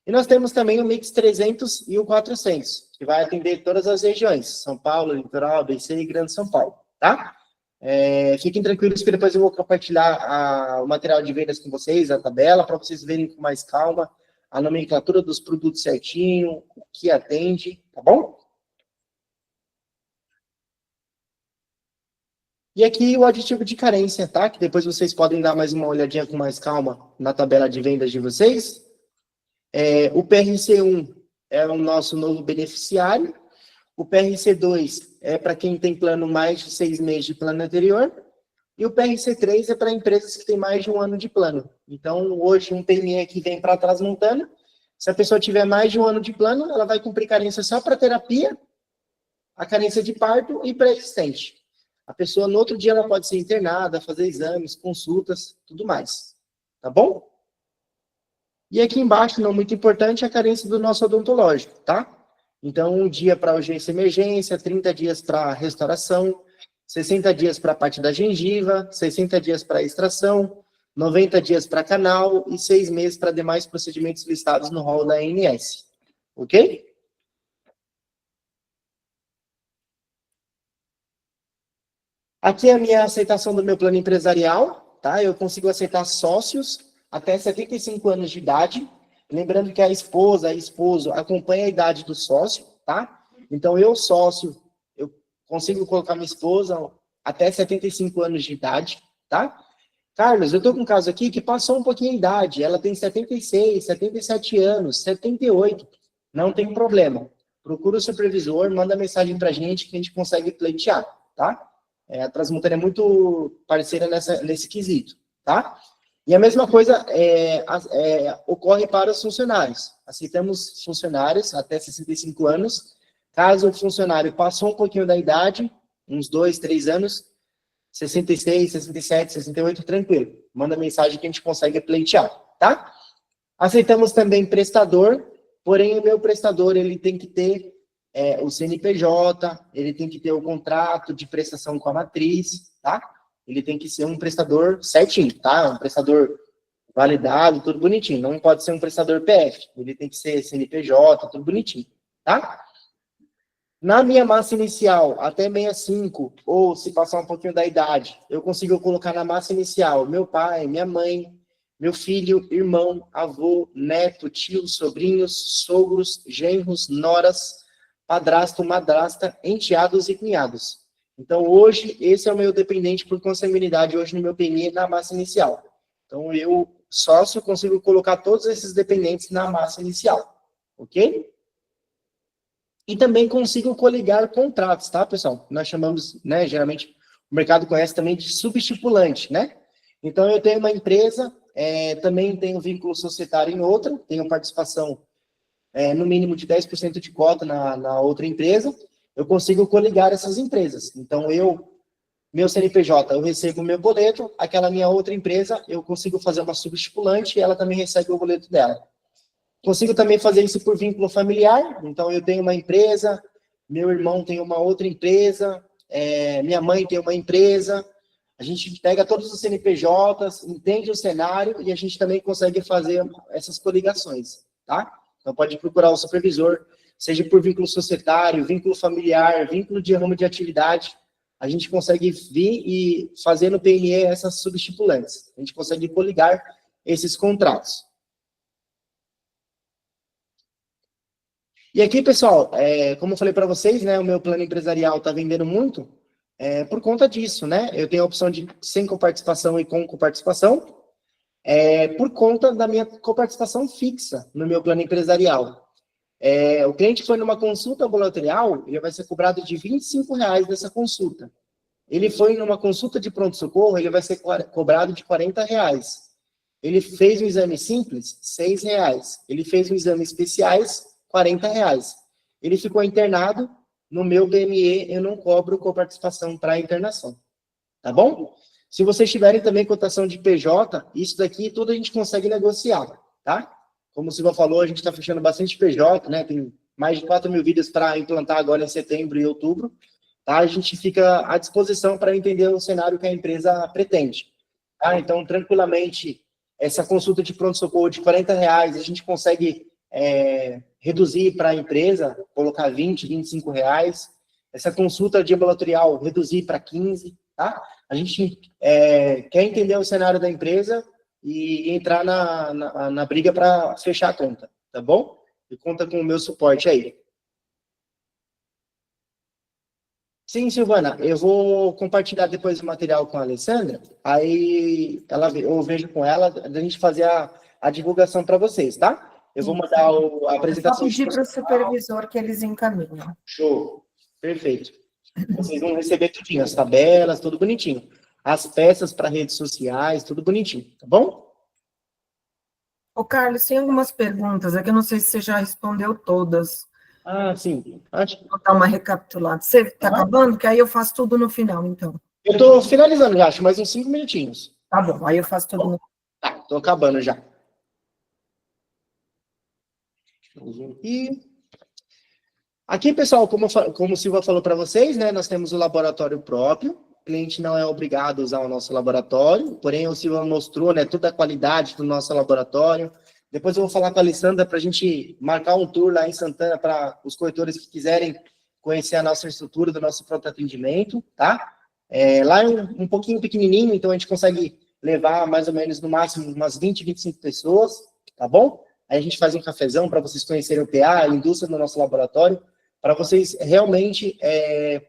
E nós temos também o Mix 300 e o 400, que vai atender todas as regiões, São Paulo, Litoral, ABC e Grande São Paulo, tá? Fiquem tranquilos que depois eu vou compartilhar o material de vendas com vocês, a tabela, para vocês verem com mais calma a nomenclatura dos produtos certinho, o que atende, tá bom? E aqui o aditivo de carência, tá? Que depois vocês podem dar mais uma olhadinha com mais calma na tabela de vendas de vocês. O PRC1 é o nosso novo beneficiário. O PRC2 é para quem tem plano mais de 6 meses de plano anterior. E o PRC3 é para empresas que têm mais de 1 ano de plano. Então, hoje, um PME aqui vem para Transmontana. Se a pessoa tiver mais de 1 ano de plano, ela vai cumprir carência só para terapia, a carência de parto e pré-existente. A pessoa, no outro dia, ela pode ser internada, fazer exames, consultas, tudo mais. Tá bom? E aqui embaixo, não muito importante, a carência do nosso odontológico, tá? Então, 1 dia para urgência e emergência, 30 dias para restauração, 60 dias para a parte da gengiva, 60 dias para extração, 90 dias para canal e 6 meses para demais procedimentos listados no rol da ANS. Ok? Aqui é a minha aceitação do meu plano empresarial, tá? Eu consigo aceitar sócios até 75 anos de idade. Lembrando que a esposa, esposo, acompanha a idade do sócio, tá? Então, eu, sócio, eu consigo colocar minha esposa até 75 anos de idade, tá? Carlos, eu tô com um caso aqui que passou um pouquinho a idade. Ela tem 76, 77 anos, 78. Não tem problema. Procura o supervisor, manda mensagem pra gente que a gente consegue pleitear, tá? A Transmontana é muito parceira nesse quesito, tá? E a mesma coisa ocorre para os funcionários. Aceitamos funcionários até 65 anos. Caso o funcionário passou um pouquinho da idade, uns 2, 3 anos, 66, 67, 68, tranquilo. Manda mensagem que a gente consegue pleitear, tá? Aceitamos também prestador, porém o meu prestador ele tem que ter o CNPJ, ele tem que ter o contrato de prestação com a matriz, tá? Ele tem que ser um prestador certinho, tá? Um prestador validado, tudo bonitinho. Não pode ser um prestador PF. Ele tem que ser CNPJ, tudo bonitinho, tá? Na minha massa inicial, até 65, ou se passar um pouquinho da idade, eu consigo colocar na massa inicial meu pai, minha mãe, meu filho, irmão, avô, neto, tio, sobrinhos, sogros, genros, noras, padrasto, madrasta, enteados e cunhados. Então, hoje, esse é o meu dependente por consanguinidade, hoje no meu PME, na massa inicial. Então, eu, sócio, consigo colocar todos esses dependentes na massa inicial, ok? E também consigo coligar contratos, tá, pessoal? Nós chamamos, né, geralmente, o mercado conhece também de subestipulante, né? Então, eu tenho uma empresa, também tenho vínculo societário em outra, tenho participação no mínimo de 10% de cota na outra empresa, eu consigo coligar essas empresas. Então, meu CNPJ, eu recebo meu boleto, aquela minha outra empresa, eu consigo fazer uma subestipulante e ela também recebe o boleto dela. Consigo também fazer isso por vínculo familiar, então eu tenho uma empresa, meu irmão tem uma outra empresa, minha mãe tem uma empresa, a gente pega todos os CNPJs, entende o cenário e a gente também consegue fazer essas coligações, tá? Então pode procurar o supervisor, seja por vínculo societário, vínculo familiar, vínculo de ramo de atividade, a gente consegue vir e fazer no PNE essas subestipulantes. A gente consegue coligar esses contratos. E aqui, pessoal, como eu falei para vocês, né, o meu plano empresarial está vendendo muito por conta disso, né? Eu tenho a opção de sem coparticipação e com coparticipação, por conta da minha coparticipação fixa no meu plano empresarial. O cliente foi numa consulta ambulatorial, ele vai ser cobrado de R$25 dessa consulta. Ele foi numa consulta de pronto-socorro, ele vai ser cobrado de R$40. Ele fez um exame simples, R$6. Ele fez um exame especiais, R$40. Ele ficou internado, no meu PME eu não cobro coparticipação para internação. Tá bom? Se vocês tiverem também cotação de PJ, isso daqui tudo a gente consegue negociar, tá? Como o Silva falou, a gente está fechando bastante PJ, né? Tem mais de 4 mil vidas para implantar agora em setembro e outubro. Tá? A gente fica à disposição para entender o cenário que a empresa pretende. Tá? Então, tranquilamente, essa consulta de pronto-socorro de R$40, a gente consegue reduzir para a empresa, colocar R$20, R$25. Essa consulta de ambulatorial, reduzir para 15, tá? A gente quer entender o cenário da empresa e entrar na briga para fechar a conta, tá bom? E conta com o meu suporte aí. Sim, Silvana, eu vou compartilhar depois o material com a Alessandra, aí eu vejo com ela, a gente fazer a divulgação para vocês, tá? Eu vou mandar a Só apresentação. pedir para o supervisor que eles encaminham. Show. Perfeito. Vocês vão receber tudinho, as tabelas, tudo bonitinho. As peças para redes sociais, tudo bonitinho, tá bom? Ô, Carlos, tem algumas perguntas, é que eu não sei se você já respondeu todas. Ah, sim. Vou dar uma recapitulada. Você está acabando? Que aí eu faço tudo no final, então. Eu tô finalizando já, acho mais uns 5 minutinhos. Tá bom, aí eu faço tudo no Tá, tô acabando já. E aqui, pessoal, como o Silva falou para vocês, né, nós temos o laboratório próprio. O cliente não é obrigado a usar o nosso laboratório, porém o Silva mostrou, né, toda a qualidade do nosso laboratório. Depois eu vou falar com a Alessandra para a gente marcar um tour lá em Santana para os corretores que quiserem conhecer a nossa estrutura do nosso pronto atendimento, tá? Lá é um pouquinho pequenininho, então a gente consegue levar mais ou menos no máximo umas 20, 25 pessoas, tá bom? Aí a gente faz um cafezão para vocês conhecerem o PA, a indústria do nosso laboratório, para vocês realmente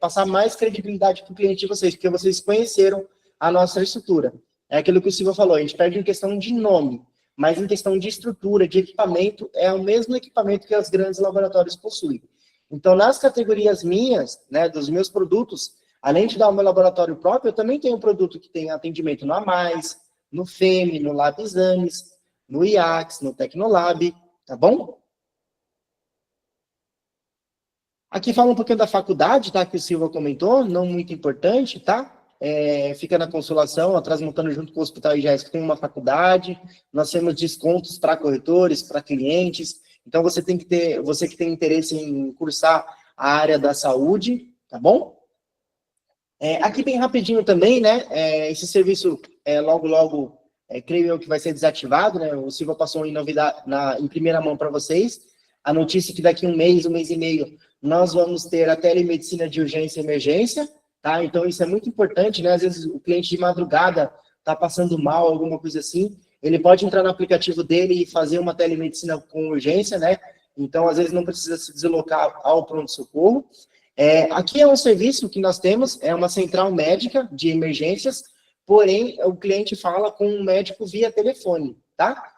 passar mais credibilidade para o cliente de vocês, porque vocês conheceram a nossa estrutura. É aquilo que o Silva falou, a gente perde em questão de nome, mas em questão de estrutura, de equipamento, é o mesmo equipamento que os grandes laboratórios possuem. Então, nas categorias minhas, né, dos meus produtos, além de dar o meu laboratório próprio, eu também tenho um produto que tem atendimento no AMAIS, no FEME, no Lab Exames, no IACS, no Tecnolab, tá bom? Aqui fala um pouquinho da faculdade, tá? Que o Silva comentou, não muito importante, tá? Fica na Consolação, a Transmontano junto com o Hospital IGES, que tem uma faculdade, nós temos descontos para corretores, para clientes, então você que tem interesse em cursar a área da saúde, tá bom? Aqui bem rapidinho também, né, esse serviço logo, creio eu que vai ser desativado, né, o Silva passou em novidade, em primeira mão para vocês, a notícia que daqui um mês e meio, nós vamos ter a telemedicina de urgência e emergência, tá? Então, isso é muito importante, né? Às vezes, o cliente de madrugada está passando mal, alguma coisa assim, ele pode entrar no aplicativo dele e fazer uma telemedicina com urgência, né? Então, às vezes, não precisa se deslocar ao pronto-socorro. Aqui é um serviço que nós temos, é uma central médica de emergências, porém, o cliente fala com um médico via telefone, tá?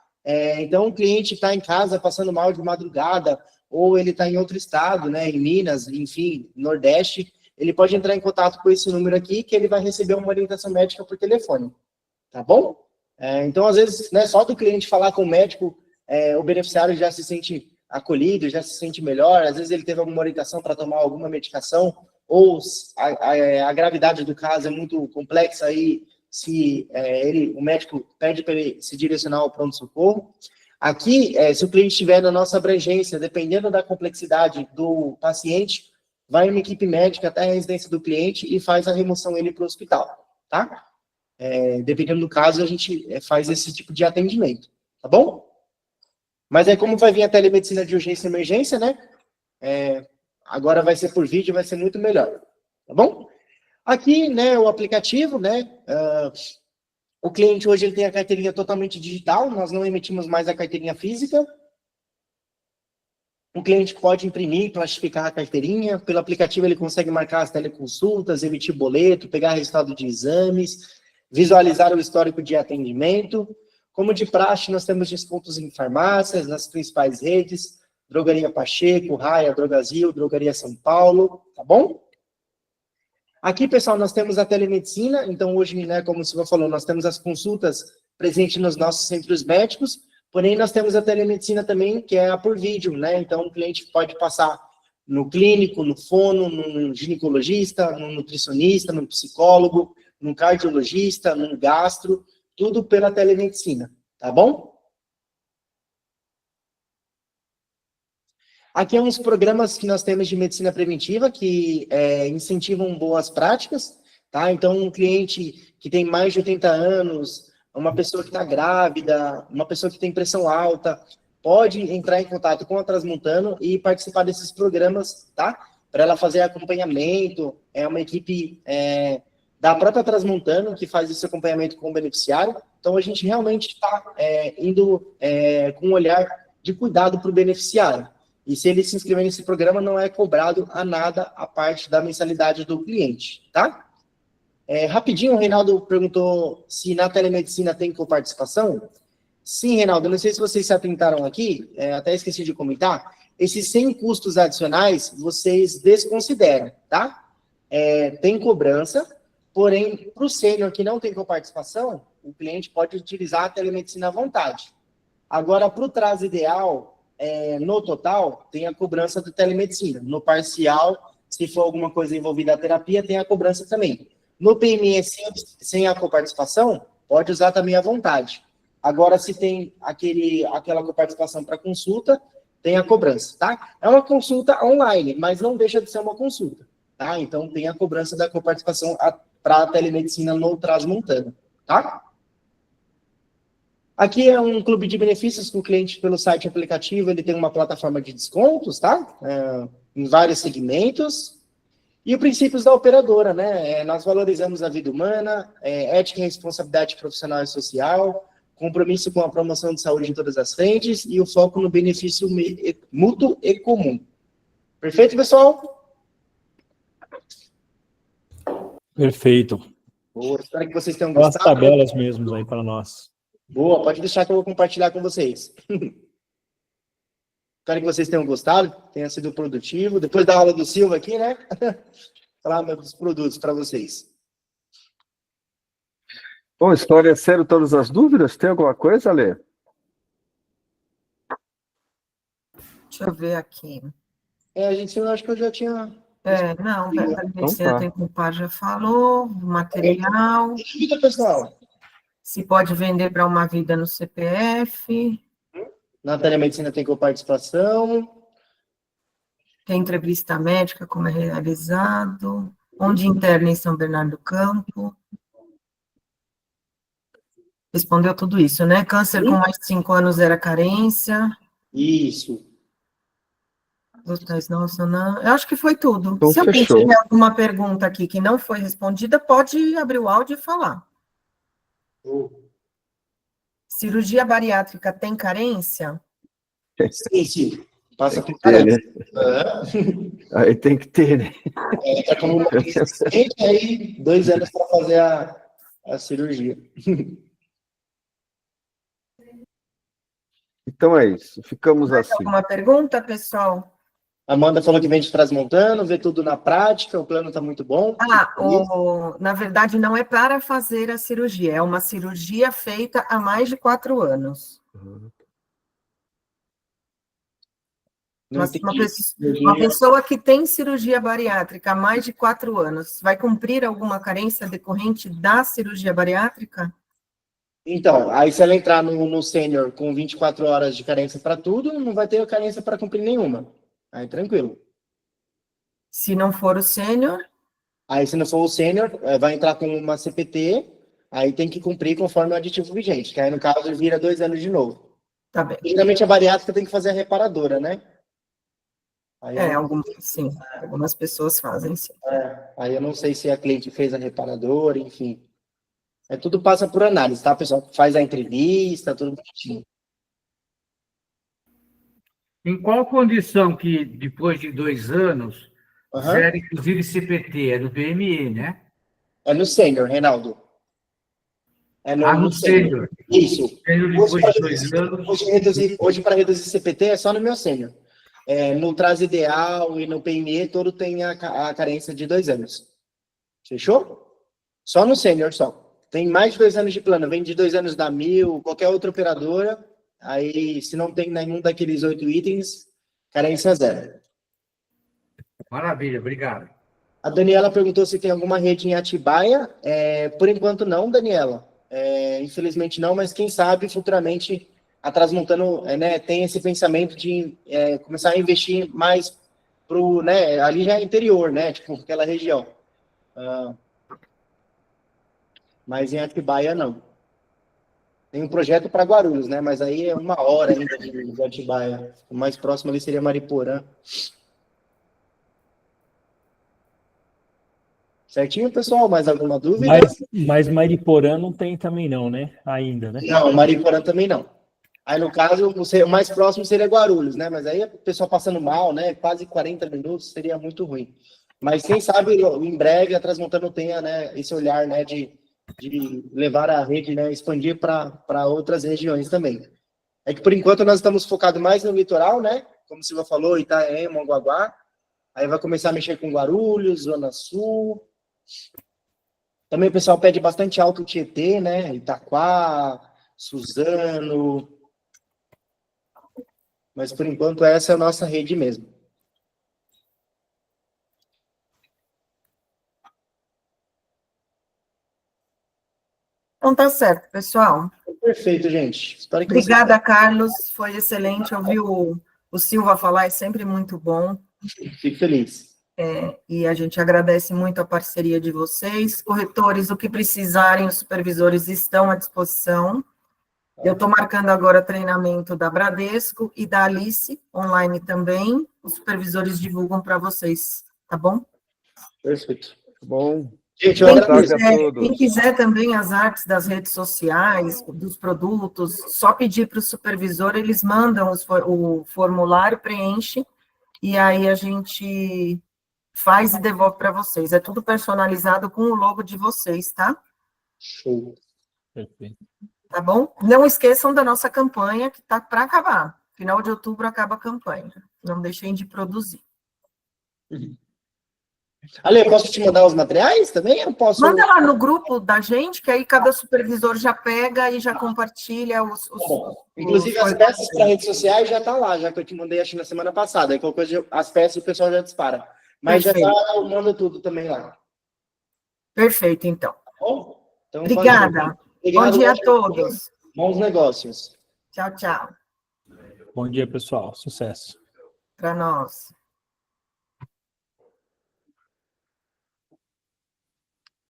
Então, o cliente está em casa passando mal de madrugada, ou ele está em outro estado, né, em Minas, enfim, Nordeste, ele pode entrar em contato com esse número aqui, que ele vai receber uma orientação médica por telefone, tá bom? Então, às vezes, né, só do cliente falar com o médico, o beneficiário já se sente acolhido, já se sente melhor, às vezes ele teve alguma orientação para tomar alguma medicação, ou a gravidade do caso é muito complexa, aí se o médico pede para ele se direcionar ao pronto-socorro. Aqui, se o cliente estiver na nossa abrangência, dependendo da complexidade do paciente, vai uma equipe médica até a residência do cliente e faz a remoção dele para o hospital, tá? Dependendo do caso, a gente faz esse tipo de atendimento, tá bom? Mas como vai vir a telemedicina de urgência e emergência, né? Agora vai ser por vídeo, vai ser muito melhor, tá bom? Aqui, né, o aplicativo, né? O cliente hoje ele tem a carteirinha totalmente digital, nós não emitimos mais a carteirinha física. O cliente pode imprimir, plastificar a carteirinha, pelo aplicativo ele consegue marcar as teleconsultas, emitir boleto, pegar resultado de exames, visualizar o histórico de atendimento. Como de praxe, nós temos descontos em farmácias, nas principais redes, Drogaria Pacheco, Raia, Drogazil, Drogaria São Paulo, tá bom? Aqui, pessoal, nós temos a telemedicina, então hoje, né, como o Silva falou, nós temos as consultas presentes nos nossos centros médicos, porém nós temos a telemedicina também, que é a por vídeo, né, então o cliente pode passar no clínico, no fono, no ginecologista, no nutricionista, no psicólogo, no cardiologista, no gastro, tudo pela telemedicina, tá bom? Aqui é uns programas que nós temos de medicina preventiva que incentivam boas práticas, tá? Então, um cliente que tem mais de 80 anos, uma pessoa que está grávida, uma pessoa que tem pressão alta, pode entrar em contato com a Transmontano e participar desses programas, tá? Para ela fazer acompanhamento, é uma equipe da própria Transmontano que faz esse acompanhamento com o beneficiário. Então, a gente realmente está indo com um olhar de cuidado para o beneficiário. E se ele se inscrever nesse programa, não é cobrado a nada a parte da mensalidade do cliente, tá? Rapidinho, o Reinaldo perguntou se na telemedicina tem coparticipação. Sim, Reinaldo, não sei se vocês se atentaram aqui, até esqueci de comentar, esses 100 custos adicionais, vocês desconsideram, tá? Tem cobrança, porém, para o sênior que não tem coparticipação, o cliente pode utilizar a telemedicina à vontade. Agora, para o TRAS ideal, no total, tem a cobrança da telemedicina. No parcial, se for alguma coisa envolvida a terapia, tem a cobrança também. No PME, sem a coparticipação, pode usar também à vontade. Agora, se tem aquela coparticipação para consulta, tem a cobrança, tá? É uma consulta online, mas não deixa de ser uma consulta, tá? Então, tem a cobrança da coparticipação para a telemedicina no Transmontana, tá? Aqui é um clube de benefícios que o cliente, pelo site e aplicativo, ele tem uma plataforma de descontos, tá? Em vários segmentos. E os princípios da operadora, né? Nós valorizamos a vida humana, ética e responsabilidade profissional e social, compromisso com a promoção de saúde em todas as frentes e o foco no benefício mútuo e comum. Perfeito, pessoal? Perfeito. Boa, espero que vocês tenham As gostado. tabelas mesmo aí para nós. Boa, pode deixar que eu vou compartilhar com vocês. Espero que vocês tenham gostado, tenha sido produtivo. Depois da aula do Silva aqui, né? Falar dos produtos para vocês. Bom, esclareceram todas as dúvidas? Tem alguma coisa, Alê? Deixa eu ver aqui. Eu acho que eu já tinha... Não, a Então tá. tem com o par já falou, do material, Dúvida, pessoal? se pode vender para uma vida no CPF, Na telemedicina tem coparticipação. tem entrevista médica, como é realizado, onde interna em São Bernardo do Campo. Respondeu tudo isso, né? Câncer com mais de 5 anos era carência. Isso. Não. Eu acho que foi tudo. Então, Se alguém fechou. tiver alguma pergunta aqui que não foi respondida, pode abrir o áudio e falar. Cirurgia bariátrica tem carência? Sim. Passa por Tem, né? carência. Aí tem que ter, né? Tá como uma assistente, aí 2 anos para fazer a cirurgia. Então é isso, ficamos assim. Alguma pergunta, pessoal? Amanda falou que vem de Transmontano, vê tudo na prática, o plano está muito bom. Na verdade, não é para fazer a cirurgia, é uma cirurgia feita há mais de 4 anos. Uma pessoa que tem cirurgia bariátrica há mais de 4 anos, vai cumprir alguma carência decorrente da cirurgia bariátrica? Então, aí se ela entrar no sênior com 24 horas de carência para tudo, não vai ter carência para cumprir nenhuma. Aí tranquilo. Se não for o sênior? Aí se não for o sênior, vai entrar com uma CPT, aí tem que cumprir conforme o aditivo vigente, que aí no caso vira 2 anos de novo. Tá bem. Geralmente a bariátrica tem que fazer a reparadora, né? Aí algumas pessoas fazem, sim. Aí eu não sei se a cliente fez a reparadora, enfim. Tudo passa por análise, tá, pessoal? Faz a entrevista, tudo bonitinho. Em qual condição que, depois de 2 anos, zera, inclusive, CPT? É no PME, né? É no sênior, Reinaldo. No sênior. Isso. Sênior depois de 2 anos. Hoje, para reduzir CPT, é só no meu sênior. No TRAS ideal e no PME, todo tem a carência de 2 anos. Fechou? Só no sênior, só. Tem mais de 2 anos de plano. Vem de 2 anos da Mil, qualquer outra operadora. Aí, se não tem nenhum daqueles 8 itens, carência 0. Maravilha, obrigado. A Daniela perguntou se tem alguma rede em Atibaia. Por enquanto não, Daniela. Infelizmente não, mas quem sabe futuramente a Transmontano tem esse pensamento de começar a investir mais pro, ali já é interior, tipo aquela região. Mas em Atibaia não. Tem um projeto para Guarulhos, mas aí é 1 hora ainda de Atibaia. O mais próximo ali seria Mariporã. Certinho, pessoal? Mais alguma dúvida? Mas Mariporã não tem também não, né? Ainda, né? Não, Mariporã também não. Aí, no caso, o mais próximo seria Guarulhos, mas aí o pessoal passando mal, quase 40 minutos, seria muito ruim. Mas quem sabe, em breve, a Transmontano tenha esse olhar, de de levar a rede, né, expandir para outras regiões também. É que, por enquanto, nós estamos focados mais no litoral, né? Como o Silva falou, Itaém, Mongaguá. Aí vai começar a mexer com Guarulhos, Zona Sul. Também o pessoal pede bastante Alto Tietê, né? Itaquá, Suzano. Mas, por enquanto, essa é a nossa rede mesmo. Então tá certo, pessoal. Perfeito, gente. Espero que Obrigada, Carlos. Foi excelente. Ouvir o Silva falar é sempre muito bom. Fico feliz. E a gente agradece muito a parceria de vocês. Corretores, o que precisarem, os supervisores estão à disposição. Eu estou marcando agora treinamento da Bradesco e da Alice, online também. Os supervisores divulgam para vocês, tá bom? Perfeito. Bom. Gente, eu Boa agradeço. tarde a todos. Quem quiser também as artes das redes sociais, dos produtos, só pedir para o supervisor, eles mandam o formulário, preenche, e aí a gente faz e devolve para vocês. É tudo personalizado com o logo de vocês, tá? Show. Perfeito. Tá bom? Não esqueçam da nossa campanha, que está para acabar. Final de outubro acaba a campanha. Não deixem de produzir. Ale, eu posso te mandar os materiais também? Eu posso... Manda lá no grupo da gente, que aí cada supervisor já pega e já compartilha os Bom, inclusive, as peças para redes sociais já tá lá, já que eu te mandei, acho, na semana passada. Aí qualquer coisa, as peças o pessoal já dispara. Mas Perfeito. já tá, eu mando tudo também lá. Perfeito, então. Tá bom? Então, Obrigada. obrigado, Bom dia a todos. Bons negócios. Tchau, tchau. Bom dia, pessoal. Sucesso. Para nós.